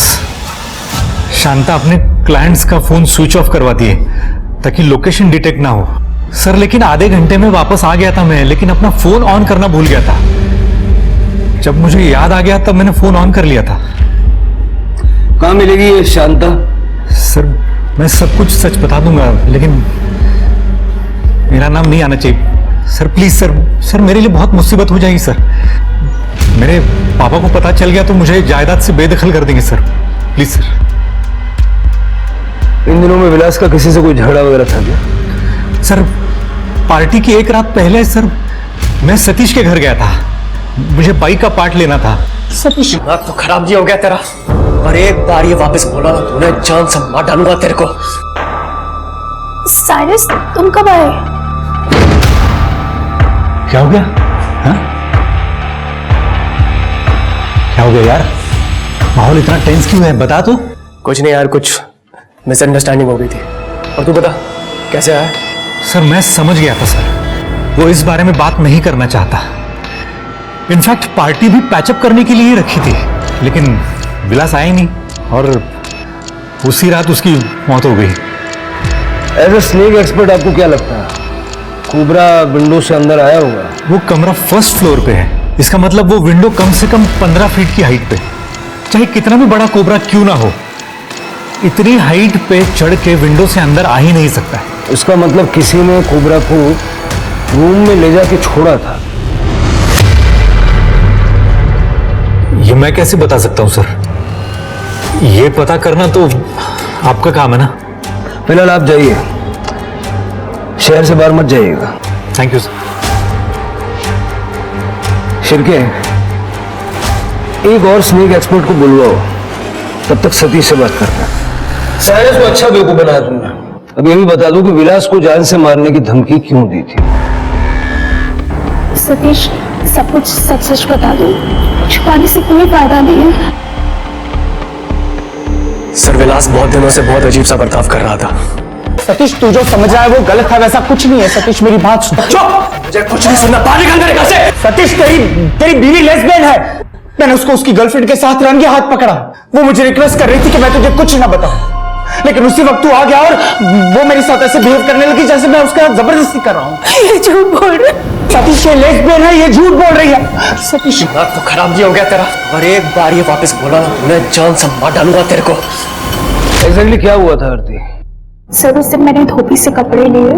शांता अपने क्लाइंट्स का फोन स्विच ऑफ करवाती है ताकि लोकेशन डिटेक्ट ना हो। सर लेकिन आधे घंटे में वापस आ गया था मैं, लेकिन अपना फोन ऑन करना भूल गया था। जब मुझे याद आ गया तब मैंने फोन ऑन कर लिया था। कहाँ मिलेगी ये शांता? सर मैं सब कुछ सच बता दूंगा, लेकिन मेरा नाम नहीं आना चाहिए सर। प्लीज सर, सर मेरे लिए बहुत मुसीबत हो जाएगी सर। मेरे पापा को पता चल गया तो मुझे जायदाद से बेदखल कर देंगे सर। Please sir. इन दिनों में विलास का किसी से कोई झगड़ा वगैरह था क्या? सर पार्टी की एक रात पहले सर मैं सतीश के घर गया था, मुझे बाइक का पार्ट लेना था। सतीश दिमाग तो खराब जी हो गया तेरा, और एक बार ये वापस बोला ना तूने जान से मार डालूंगा तेरे को। साइरस तुम कब आए? क्या हो गया? हाँ? क्या हो गया यार? माहौल इतना टेंस क्यों है, बता तू। कुछ नहीं यार, कुछ मिसअंडरस्टैंडिंग हो गई थी। और तू बता कैसे आया? सर मैं समझ गया था सर, वो इस बारे में बात नहीं करना चाहता। इनफैक्ट पार्टी भी पैचअप करने के लिए ही रखी थी, लेकिन विलास आया ही नहीं और उसी रात उसकी मौत हो गई। एज ए स्नेक एक्सपर्ट आपको क्या लगता है कोबरा विंडो से अंदर आया होगा? वो कमरा फर्स्ट फ्लोर पे है, इसका मतलब वो विंडो कम से कम 15 फीट की हाइट पे। चाहे कितना भी बड़ा कोबरा क्यों ना हो, इतनी हाइट पे चढ़ के विंडो से अंदर आ ही नहीं सकता है। इसका मतलब किसी ने कोबरा को रूम में ले जाके छोड़ा था। ये मैं कैसे बता सकता हूं सर, ये पता करना तो आपका काम है ना। फिलहाल आप जाइए, शहर से बाहर मत जाइएगा। Thank you sir. शिरके, एक और स्नेक एक्सपर्ट को बुलवाओ, तब तक सतीश से बात करना। साइरस को अच्छा बेवकूफ बनाया तुमने। अब ये भी बता दो कि विलास को जान से मारने की धमकी क्यों दी थी? सतीश, सब कुछ सच सच बता दो, छुपाने से कोई फायदा नहीं है। सर विलास बहुत दिनों से बहुत अजीब सा बर्ताव कर रहा था। सतीश, तू जो समझ रहा है वो गलत था, वैसा कुछ नहीं है। सतीश मेरी बात सुन। चुप, मुझे कुछ नहीं सुनना, बाहर निकल मेरे घर से। सतीश, तेरी बीवी लेस्बियन है। मैंने उसको उसकी गर्लफ्रेंड के साथ रंगे हाथ पकड़ा। वो मुझे रिक्वेस्ट कर रही थी कि मैं तुझे कुछ ना बताऊं, लेकिन उसी वक्त तू आ गया और वो मेरे साथ ऐसे बिहेव करने लगी जैसे मैं उसके साथ जबरदस्ती कर रहा हूँ। ये झूठ बोल रहे। सतीश, ये लेस्बियन है, ये झूठ बोल रही है। सतीश, दिमाग तो खराब नहीं हो गया तेरा? और एक बार ये वापस बोला ना, मैं जान से मार डालूंगा तेरे को। एग्जैक्टली क्या हुआ था आरती? सर उस दिन मैंने धोबी से कपड़े लिए,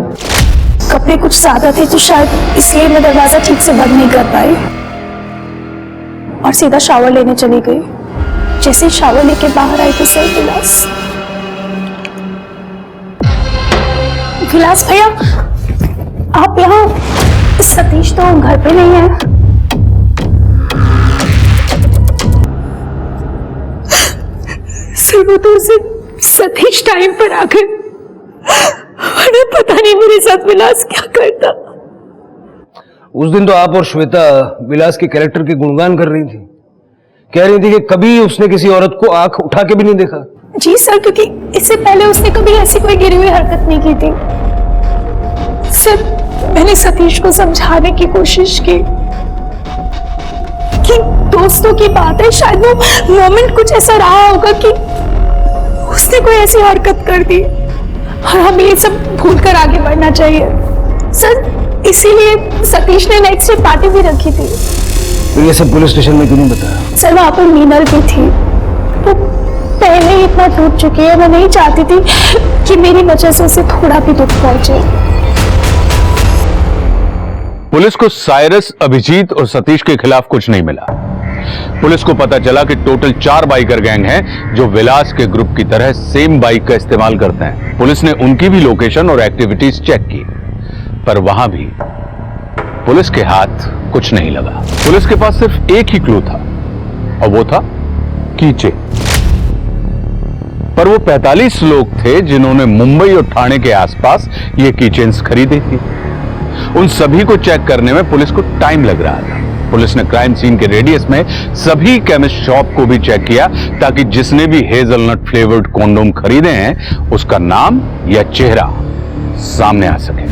कपड़े कुछ ज्यादा थे तो शायद इसलिए मैं दरवाजा ठीक से बंद नहीं कर पाई और सीधा शावर लेने चली गई। जैसे ही शावर लेके बाहर आई तो सर विलास भैया, आप यहाँ? सतीश तो घर पे नहीं है। सर वो तो उसे सतीश टाइम पर आ गए, वरना पता नहीं मेरे साथ विलास क्या करता। उस दिन तो आप और श्वेता विलास के कैरेक्टर के गुणगान कर रही थी, कह रही थी कि कभी उसने किसी औरत को आंख उठा के भी नहीं देखा। जी सर, क्योंकि इससे पहले उसने कभी ऐसी कोई गिरी हुई हरकत नहीं की थी। सर मैंने सतीश को समझाने की कोशिश की कि दोस्तों की बात है, शायद वो मोमेंट कुछ ऐसा रहा होगा कि उसने कोई ऐसी हरकत कर दी और हमें ये सब भूल कर आगे बढ़ना चाहिए। सर इसीलिए सतीश ने नेक्स्ट डे पार्टी भी रखी थी। तो ये सब पुलिस स्टेशन में क्यों नहीं बताया? सर वहां पर मीनल भी थी, वो पहले ही इतना टूट चुकी है, मैं नहीं चाहती थी कि मेरी वजह से उसे थोड़ा भी दुख पहुंचे। पुलिस को साइरस, अभिजीत और सतीश के खिलाफ कुछ नहीं मिला। पुलिस को पता चला कि टोटल 4 बाइकर गैंग हैं जो विलास के ग्रुप की तरह सेम बाइक का इस्तेमाल करते हैं। पुलिस ने उनकी भी लोकेशन और एक्टिविटीज चेक की, पर वहां भी पुलिस के हाथ कुछ नहीं लगा। पुलिस के पास सिर्फ एक ही क्लू था और वो था कीचे। पर वो 45 लोग थे जिन्होंने मुंबई और ठाणे के आसपास ये कीचेन्स खरीदी थी। उन सभी को चेक करने में पुलिस को टाइम लग रहा था। पुलिस ने क्राइम सीन के रेडियस में सभी केमिस्ट शॉप को भी चेक किया ताकि जिसने भी हेजलनट फ्लेवर्ड कॉन्डोम खरीदे हैं उसका नाम या चेहरा सामने आ सके।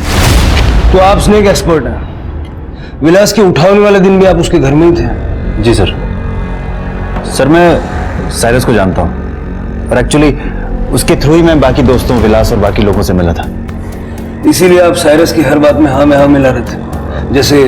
तो आप स्नेक एक्सपर्ट हैं। विलास के उठाने वाले दिन भी आप उसके घर में ही थे? जी सर। सर मैं साइरस को जानता हूं और एक्चुअली उसके थ्रू ही मैं बाकी दोस्तों, विलास और बाकी लोगों से मिला था। इसीलिए आप साइरस की हर बात में हाँ में हाँ मिला रहे थे, जैसे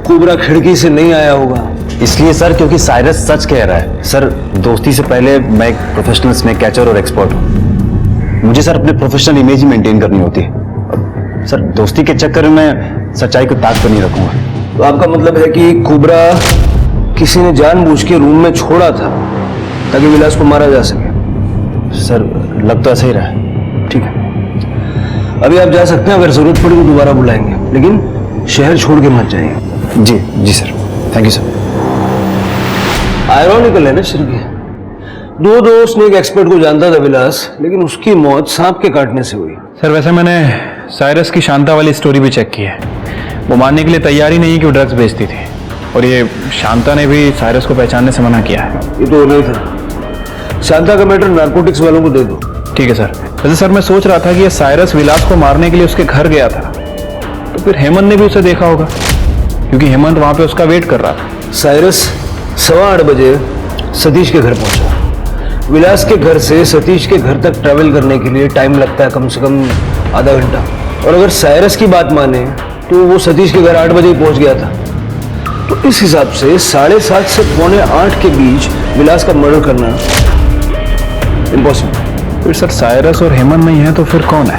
कोबरा खिड़की से नहीं आया होगा। इसलिए सर क्योंकि साइरस सच कह रहा है। सर दोस्ती से पहले मैं एक प्रोफेशनल स्नेक कैचर और एक्सपर्ट हूं। मुझे सर अपने प्रोफेशनल इमेज ही मेंटेन करनी होती है। सर दोस्ती के चक्कर में सच्चाई को ताक पर नहीं रखूंगा। तो आपका मतलब है कि कोबरा किसी ने जानबूझ के रूम में छोड़ा था ताकि विलास को मारा जा सके? सर लग तो ऐसा ही रहा है। ठीक है, अभी आप जा सकते हैं, अगर जरूरत पड़ी तो दोबारा बुलाएंगे, लेकिन शहर छोड़ के मत जाइए। जी जी sir, thank you sir. Ironical है ना श्री, दो स्नेक एक्सपर्ट को जानता था विलास, लेकिन उसकी मौत सांप के काटने से हुई। सर वैसे मैंने साइरस की शांता वाली स्टोरी भी चेक की है। वो मानने के लिए तैयार ही नहीं कि वो ड्रग्स बेचती थी, और ये शांता ने भी साइरस को पहचानने से मना किया है। ये तो नहीं था। शांता का मैटर नारकोटिक्स वालों को दे दो। ठीक है सर। वैसे सर मैं सोच रहा था कि ये साइरस विलास को मारने के लिए उसके घर गया था, तो फिर हेमंत ने भी उसे देखा होगा, क्योंकि हेमंत वहां पे उसका वेट कर रहा था। साइरस 8:15 बजे सतीश के घर पहुंचा। विलास के घर से सतीश के घर तक ट्रैवल करने के लिए टाइम लगता है कम से कम आधा घंटा, और अगर साइरस की बात माने तो वो सतीश के घर 8 बजे ही पहुंच गया था। तो इस हिसाब से 7:30 से 7:45 के बीच विलास का मर्डर करना इम्पॉसिबल। फिर सर साइरस और हेमंत नहीं है तो फिर कौन है?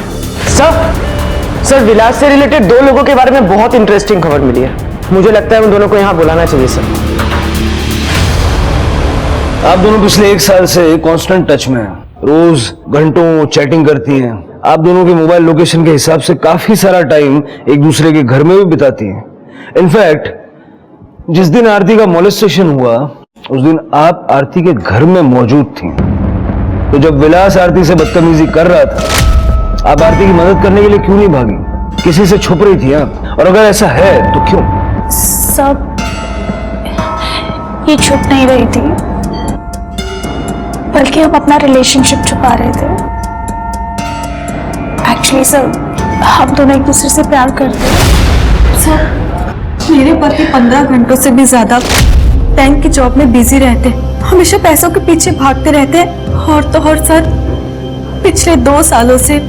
सर विलास से रिलेटेड 2 लोगों के बारे में बहुत इंटरेस्टिंग खबर मिली है। मुझे लगता है उन दोनों को यहाँ बुलाना चाहिए सर। आप दोनों पिछले 1 साल से कांस्टेंट टच में हैं, रोज घंटों चैटिंग करती हैं। आप दोनों के मोबाइल लोकेशन के हिसाब से काफी सारा टाइम एक दूसरे के घर में भी बिताती हैं। इनफैक्ट जिस दिन आरती का मॉलेस्टेशन हुआ उस दिन आप आरती के घर में मौजूद थी। तो जब विलास आरती से बदतमीजी कर रहा था आप आरती की मदद करने के लिए क्यों नहीं भागी? किसी से छुप रही थी आप? और अगर ऐसा है तो क्यों? सब ये छुप नहीं रही थी, बल्कि हम अपना रिलेशनशिप छुपा रहे थे। एक्चुअली सर, हम दोनों एक दूसरे से प्यार करते हैं। सर, मेरे पति 15 घंटों से भी ज्यादा बैंक की जॉब में बिजी रहते हैं, हमेशा पैसों के पीछे भागते रहते हैं। और तो और सर, पिछले 2 सालों से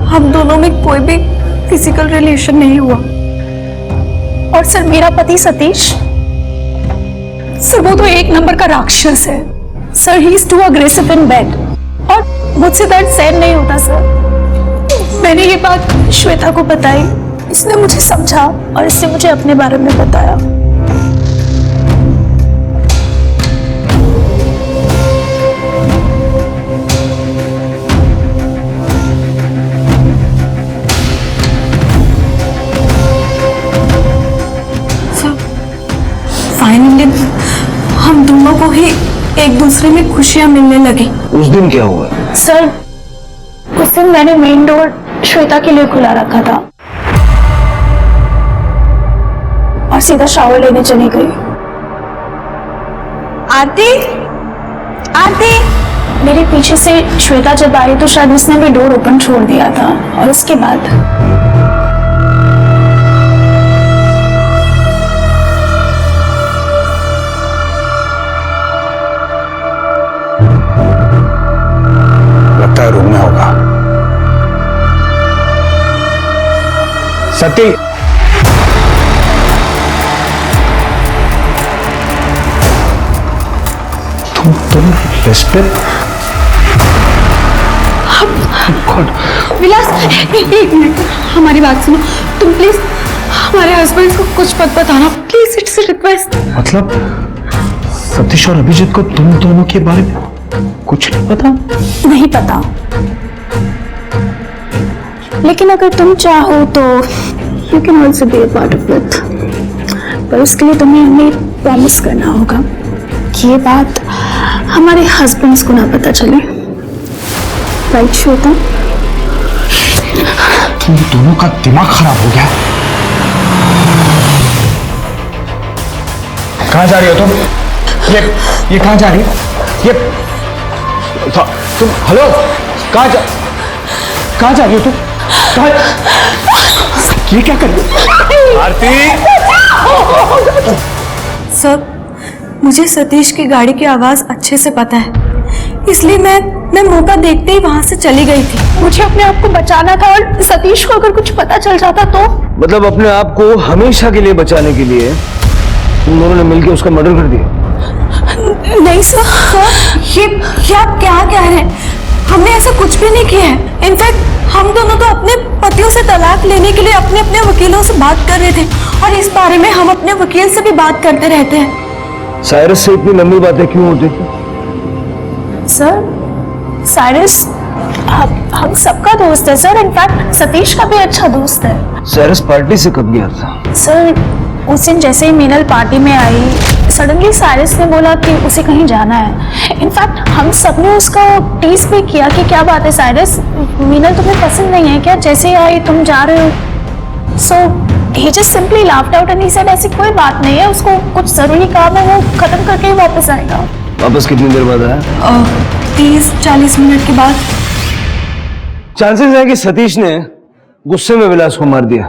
हम दोनों में कोई भी फिजिकल रिलेशन नहीं हुआ। और सर, मेरा पति सतीश, सर वो तो एक नंबर का राक्षस है sir. He is too aggressive in bed और मुझसे दर्द सहन नहीं होता सर। मैंने ये बात श्वेता को बताई, उसने मुझे समझा और इसने मुझे अपने बारे में बताया। फाइनली हम दोनों को ही एक दूसरे में खुशियां मिलने लगी। उस दिन क्या हुआ? सर, उस दिन मैंने मेन डोर श्वेता के लिए खुला रखा था और सीधा शावर लेने चली गई। आरती, आरती, मेरे पीछे से श्वेता जब आई तो शायद उसने भी डोर ओपन छोड़ दिया था और उसके बाद लगता है रूम में होगा। सती, तुम लेस्बियन? विलास, एक मिनट, हमारी बात सुनो। तुम प्लीज हमारे हस्बैंड को कुछ मत बताना, प्लीज, इट्स रिक्वेस्ट। मतलब सतीश और अभिजीत को तुम दोनों के बारे में कुछ नहीं पता? नहीं पता, लेकिन अगर तुम चाहो तो you can also be a part of it. पर उसके लिए तुम्हें हमें प्रॉमिस करना होगा कि ये बात हमारे हस्बैंड्स को ना पता चले। राइट श्वेता? तुम दोनों का दिमाग खराब हो गया। कहां जा रही हो तुम? ये कहां जा रही हो? ये तुम, हेलो, कहां जा रही हो तुम? ये क्या कर रही हो? आरती! सर, मुझे सतीश की गाड़ी की आवाज अच्छे से पता है, इसलिए मैं मौका देखते ही वहां से चली गई थी। मुझे अपने आप को बचाना था और सतीश को अगर कुछ पता चल जाता तो? मतलब अपने आप को हमेशा के लिए बचाने के लिए तुम दोनों ने मिलकर उसका मर्डर कर दिया? नहीं सर, ये आप क्या कह रहे हैं? हमने ऐसा कुछ भी नहीं किया है। इनफैक्ट हम दोनों तो अपने पतियों से तलाक लेने के लिए अपने अपने वकीलों से बात कर रहे थे और इस बारे में हम अपने वकील से भी बात करते रहते हैं। साइरस से इतनी लंबी बातें क्यों होती थी? सर, साइरस हम सबका दोस्त है सर। इनफैक्ट सतीश का भी अच्छा दोस्त है। साइरस पार्टी से कब गया था? सर, उस दिन जैसे ही मीनल पार्टी में आई, सडनली साइरस ने बोला कि उसे कहीं जाना है। इनफैक्ट हम सब ने उसका टीज भी किया कि क्या बात है साइरस, मीनल तुम्हें पसंद नहीं है क्या? जैसे ही आई तुम जा रहे हो। सो he just simply laughed out and he said ऐसी कोई बात नहीं है, उसको कुछ जरूरी काम है, वो खत्म करके ही वापस आएगा। वापस कितनी देर बाद आया? 30-40 मिनट के बाद। चांसेस है कि सतीश ने गुस्से में विलास को मार दिया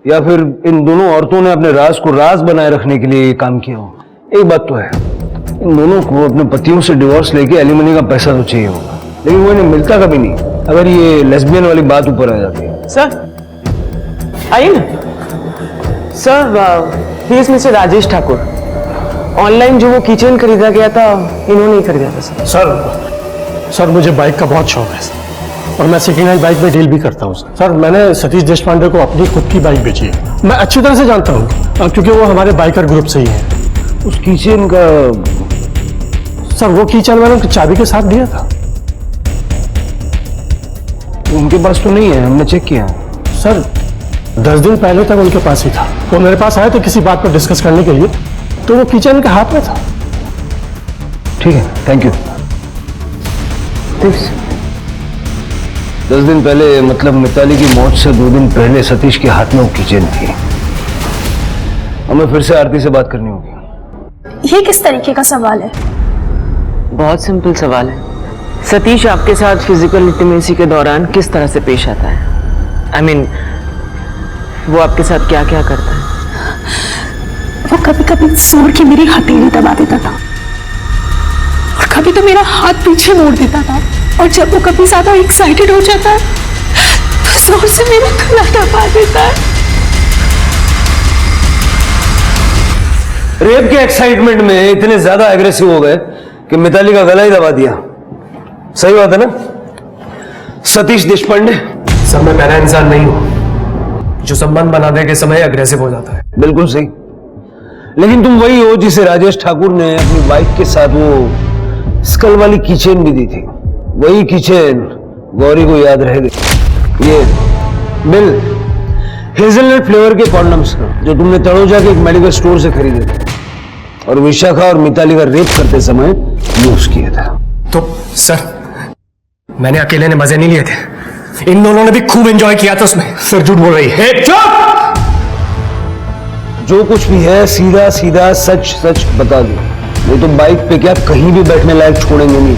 या फिर इन दोनों औरतों ने अपने राज को राज बनाए रखने के लिए ये काम किया हो। एक बात तो है, इन दोनों को अपने पतियों से डिवोर्स लेके एलिमनी का पैसा तो चाहिए होगा, लेकिन वो इन्हें मिलता कभी नहीं अगर ये लेस्बियन वाली बात ऊपर आ जाती है। सर आइए ना। Sir, he is mister Rajesh Thakur. Online जो वो किचन खरीदा गया था, इन्होंने ही खरीदा था सर। सर, मुझे बाइक का बहुत शौक है सर, और मैं सेकेंड हैंड बाइक में डील भी करता हूँ सर। मैंने सतीश देशपांडे को अपनी खुद की बाइक बेची है। मैं अच्छी तरह से जानता हूँ क्योंकि वो हमारे बाइकर ग्रुप से ही है। उस किचन का सर, वो किचन मैंने उनकी चाबी के साथ दिया था। उनके पास तो नहीं है, हमने चेक किया सर। 10 दिन पहले तक उनके पास ही था। वो मेरे पास आया तो किसी बात पर डिस्कस करने के लिए, तो वो किचन उनके हाथ में था। ठीक है, थैंक यू। 10 दिन पहले, मतलब मिताली की मौत से 2 दिन पहले सतीश के हाथ में वो किचन थी। हमें फिर से आरती से बात करनी होगी। ये किस तरीके का सवाल है? बहुत सिंपल सवाल है। सतीश आपके साथ फिजिकल इंटीमेसी के दौरान किस तरह से पेश आता है? I mean, वो आपके साथ क्या क्या करता है? वो कभी कभी जोर की मेरी हथेली दबा देता था और कभी तो मेरा हाथ पीछे मोड़ देता था, और जब वो कभी ज्यादा एक्साइटेड हो जाता है तो जोर से मेरा गला दबा देता है। रेप के एक्साइटमेंट में इतने ज्यादा एग्रेसिव हो गए कि मिताली का गला ही दबा दिया। सही बात है ना सतीश देशपांडे? सर मैं पहला इंसान नहीं हूं जो संबंध बनाने के समय अग्रेसिव हो जाता है। बिल्कुल सही, लेकिन तुम वही हो जिसे राजेश ठाकुर ने अपनी वाइफ के साथ वो स्कल वाली कीचेन भी दी थी। वही कीचेन गौरी को याद रह गई। ये बिल हेजलनट फ्लेवर के कॉन्डम्स का जो तुमने तड़ोजा के एक मेडिकल स्टोर से खरीदे थे और विशाखा और मिताली का रेप करते समय यूज किया था। तो सर मैंने अकेले ने मजे नहीं लिए थे, इन दोनों ने भी खूब एंजॉय किया था उसमें। सर झूठ बोल रही है। चुप! जो कुछ भी है सीधा सीधा सच सच बता दो, नहीं तो बाइक पे क्या कहीं भी बैठने लायक छोड़ेंगे नहीं।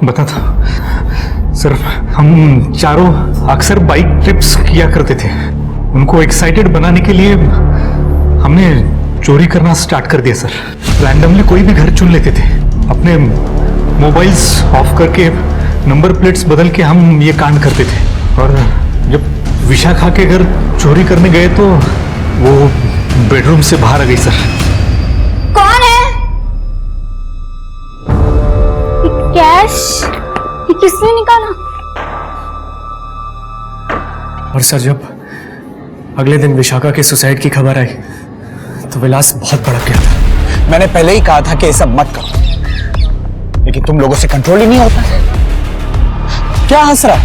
बता था सर, हम चारों अक्सर बाइक ट्रिप्स किया करते थे। उनको एक्साइटेड बनाने के लिए हमने चोरी करना स्टार्ट कर दिया सर। रैंडमली कोई भी घर चुन लेते थे, अपने मोबाइल्स ऑफ करके नंबर प्लेट्स बदल के हम ये कांड करते थे। और जब विशाखा के घर चोरी करने गए तो वो बेडरूम से बाहर आ गई सर। कौन है? कैश ये किसने निकाला? और सर जब अगले दिन विशाखा के सुसाइड की खबर आई तो विलास बहुत भड़क गया था। मैंने पहले ही कहा था कि ये सब मत करो, लेकिन तुम लोगों से कंट्रोल ही नहीं होता। क्या हंस रहा है?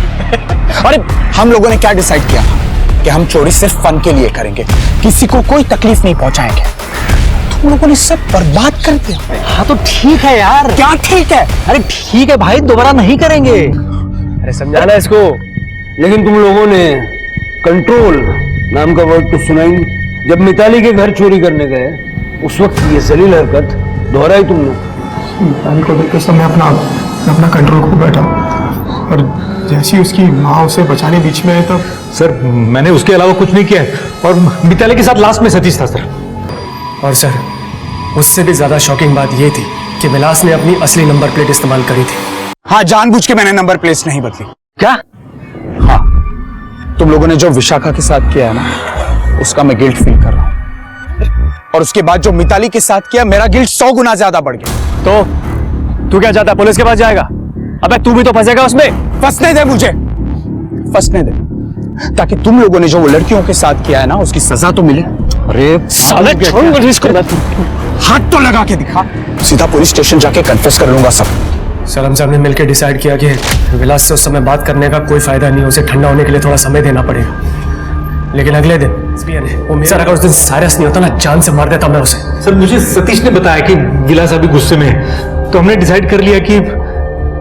अरे हम लोगों ने क्या डिसाइड किया था कि हम चोरी सिर्फ फन के लिए करेंगे, किसी को कोई तकलीफ नहीं पहुंचाएंगे। तुम लोगों ने सब बर्बाद कर दिया। हाँ तो ठीक है यार। क्या ठीक है? अरे ठीक है भाई, दोबारा नहीं करेंगे। अरे समझाना इसको। लेकिन तुम लोगों ने कंट्रोल नाम का वर्ड तो सुना ही नहीं। जब मिताली के घर चोरी करने गए उस वक्त ये जलील हरकत दोहराई तुमने। मिताली को देख के सब मैं अपना कंट्रोल खो बैठा, और जैसी उसकी माँ उसे बचाने बीच में आए तब सर मैंने उसके अलावा कुछ नहीं किया है, और मिताली के साथ लास्ट में सतीश था सर। और सर उससे भी ज्यादा शॉकिंग बात यह थी कि विलास ने अपनी असली नंबर प्लेट इस्तेमाल करी थी। हाँ, जानबूझ के मैंने नंबर प्लेट नहीं बदली। क्या? हाँ, तुम लोगों ने जो विशाखा के साथ किया है ना, उसका मैं गिल्ट फील कर रहा हूं, और उसके बाद जो मिताली के साथ किया, मेरा गिल्ट 100 गुना ज्यादा बढ़ गया। तो तू क्या चाहता है, पुलिस के पास जाएगा? अबे तू भी तो फंसेगा उसमें। फंसने दे मुझे, फंसने दे, ताकि तुम लोगों ने जो वो लड़कियों के साथ किया है ना, उसकी सजा तो मिले। अरे साले छोड़ मुझे इसको, हाथ तो लगा के दिखा, सीधा पुलिस स्टेशन जाके कन्फेस कर लूंगा सब। सर हम सब ने मिलकर डिसाइड किया कि विलास से उस समय बात करने का कोई फायदा नहीं, उसे ठंडा होने के लिए थोड़ा समय देना पड़ेगा। लेकिन अगले दिन सर अगर उस दिन साइरस नहीं होता ना, जान से मार देता मैं उसे। सर मुझे सतीश ने बताया कि विलास अभी गुस्से में है, तो हमने डिसाइड कर लिया कि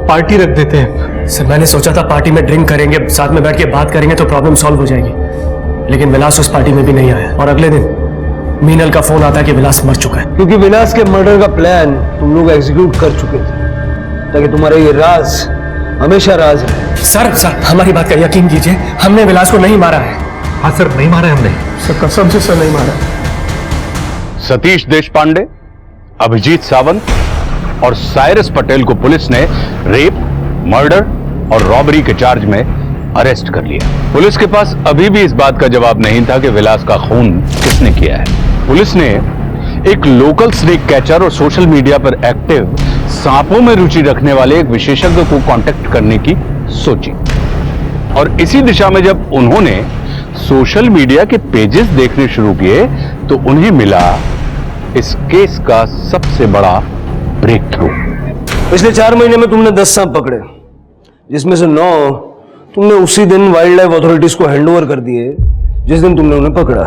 पार्टी रख देते हैं। सर मैंने सोचा था पार्टी में ड्रिंक करेंगे, साथ में बैठ के बात करेंगे तो प्रॉब्लम सॉल्व हो जाएगी, लेकिन विलास उस पार्टी में भी नहीं आया। और अगले दिन मीनल का फोन आता कि विलास मर चुका है। क्योंकि विलास के मर्डर का प्लान तुम लोग एग्जीक्यूट कर चुके थे, ताकि तुम्हारा ये राज हमेशा राज रहे। सर हमारी बात का यकीन कीजिए, हमने विलास को नहीं मारा है। हाँ सर, नहीं मारा है हमने। सर कसम से सर नहीं मारा। सतीश देशपांडे, अभिजीत सावंत और साइरस पटेल को पुलिस ने रेप, मर्डर और रॉबरी के चार्ज में अरेस्ट कर लिया। पुलिस के पास अभी भी इस बात का जवाब नहीं था कि विलास का खून किसने किया है। पुलिस ने एक लोकल स्नेक कैचर और सोशल मीडिया पर एक्टिव सांपों में रुचि रखने वाले एक विशेषज्ञ को कांटेक्ट करने की सोची, और इसी दिशा में जब उन्होंने सोशल मीडिया के पेजेस देखने शुरू किए तो उन्हें मिला इस केस का सबसे बड़ा ब्रेक थ्रू। पिछले 4 महीने में तुमने 10 सांप पकड़े, जिसमें से 9 तुमने उसी दिन वाइल्ड लाइफ अथॉरिटीज को हैंडओवर कर दिए जिस दिन तुमने उन्हें पकड़ा।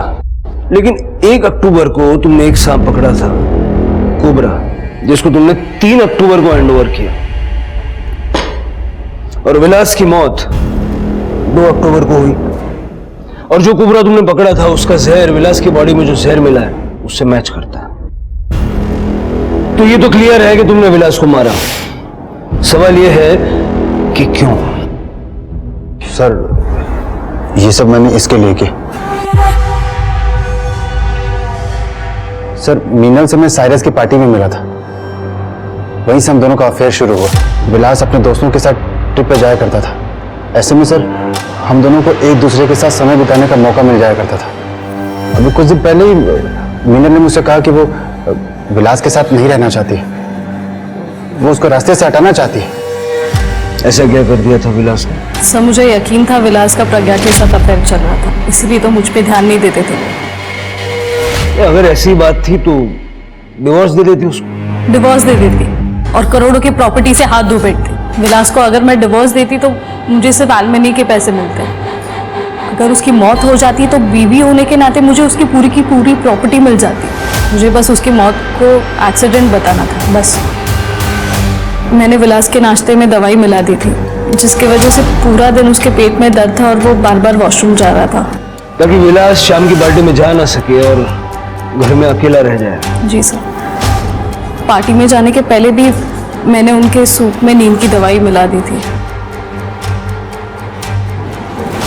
लेकिन 1 अक्टूबर को तुमने एक सांप पकड़ा था, कोबरा, जिसको तुमने 3 अक्टूबर को हैंड ओवर किया, और विलास की मौत 2 अक्टूबर को हुई। और जो कुबरा तुमने पकड़ा था उसका जहर विलास की बॉडी में जो जहर मिला है उससे मैच करता है। तो ये तो क्लियर है कि तुमने विलास को मारा। सवाल ये है कि क्यों? सर ये सब मैंने इसके लिए किया। सर मीनल से मैं साइरस की पार्टी में मिला था, वहीं से हम दोनों का अफेयर शुरू हुआ। विलास अपने दोस्तों के साथ ट्रिप पे जाया करता था। ऐसे में सर हम दोनों को एक दूसरे के साथ समय बिताने का मौका मिल जाया करता था। अभी कुछ दिन पहले ही मीनल ने मुझसे कहा कि वो विलास के साथ नहीं रहना चाहती, वो उसको रास्ते से हटाना चाहती है। ऐसा क्या कर दिया था विलास ने? सर मुझे यकीन था विलास का प्रज्ञा के साथ अफेयर चल रहा था, इसलिए तो मुझ पे ध्यान नहीं देते थे। अगर ऐसी बात थी तो डिवोर्स दे देती उसको। डिवोर्स दे देती और करोड़ों की प्रॉपर्टी से हाथ धो बैठती। विलास को अगर मैं डिवोर्स देती तो मुझे सिर्फ एलिमनी के पैसे मिलते। अगर उसकी मौत हो जाती तो बीवी होने के नाते मुझे उसकी पूरी प्रॉपर्टी मिल जाती। मुझे बस उसकी मौत को एक्सीडेंट बताना था, बस। मैंने विलास के नाश्ते में दवाई मिला दी थी, जिसकी वजह से पूरा दिन उसके पेट में दर्द था और वो बार बार वॉशरूम जा रहा था, ताकि विलास शाम की पार्टी में जा ना सके और घर में अकेला रह जाए। जी सर। पार्टी में जाने के पहले भी मैंने उनके सूप में नींद की दवाई मिला दी थी,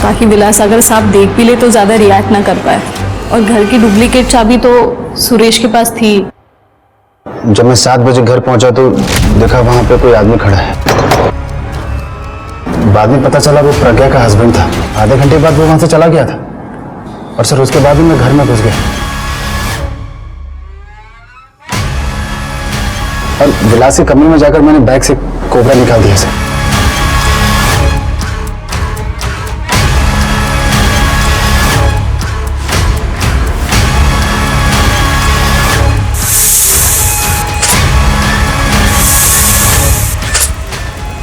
ताकि विलास अगर सांप देख भी ले तो ज्यादा रिएक्ट ना कर पाए। और घर की डुप्लीकेट चाबी तो सुरेश के पास थी। जब मैं 7 बजे घर पहुंचा तो देखा वहां पे कोई आदमी खड़ा है। बाद में पता चला वो प्रज्ञा का हस्बैंड था। आधे घंटे बाद वो वहां से चला गया था, और सर उसके बाद ही मैं घर में घुस गया और विलास के कमरे में जाकर मैंने बैग से कोबरा निकाल दिया सर।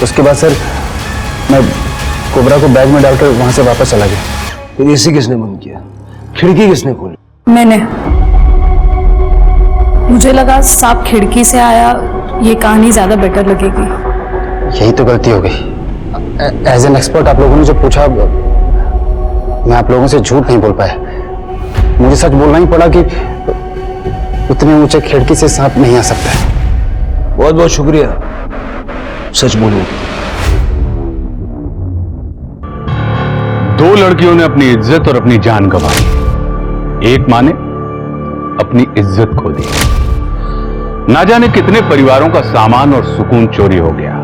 उसके बाद सर मैं कोबरा को बैग में डालकर वहां से वापस चला गया। फिर एसी किसने बंद किया? खिड़की किसने खोली? मैंने। मुझे लगा सांप खिड़की से आया, ये कहानी ज्यादा बेटर लगेगी। यही तो गलती हो गई। एज एन एक्सपर्ट आप लोगों ने जो पूछा, मैं आप लोगों से झूठ नहीं बोल पाया। मुझे सच बोलना ही पड़ा कि उतने ऊंचे खिड़की से सांप नहीं आ सकता है। बहुत बहुत शुक्रिया सच बोलने। 2 लड़कियों ने अपनी इज्जत और अपनी जान गंवाई। एक माँ ने अपनी इज्जत खो दी। ना जाने कितने परिवारों का सामान और सुकून चोरी हो गया,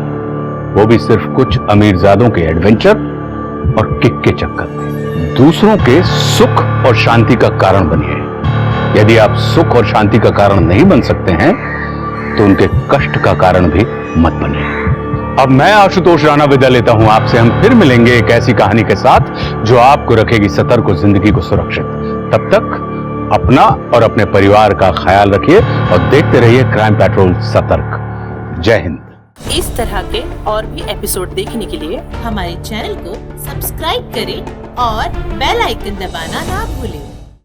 वो भी सिर्फ कुछ अमीरजादों के एडवेंचर और किक के चक्कर में। दूसरों के सुख और शांति का कारण बनिए। यदि आप सुख और शांति का कारण नहीं बन सकते हैं तो उनके कष्ट का कारण भी मत बनिए। अब मैं आशुतोष राणा विदा लेता हूं आपसे। हम फिर मिलेंगे एक ऐसी कहानी के साथ जो आपको रखेगी सतर्क और जिंदगी को सुरक्षित। तब तक अपना और अपने परिवार का ख्याल रखिए और देखते रहिए क्राइम पेट्रोल सतर्क। जय हिंद। इस तरह के और भी एपिसोड देखने के लिए हमारे चैनल को सब्सक्राइब करें और बेल आइकन दबाना ना भूलें।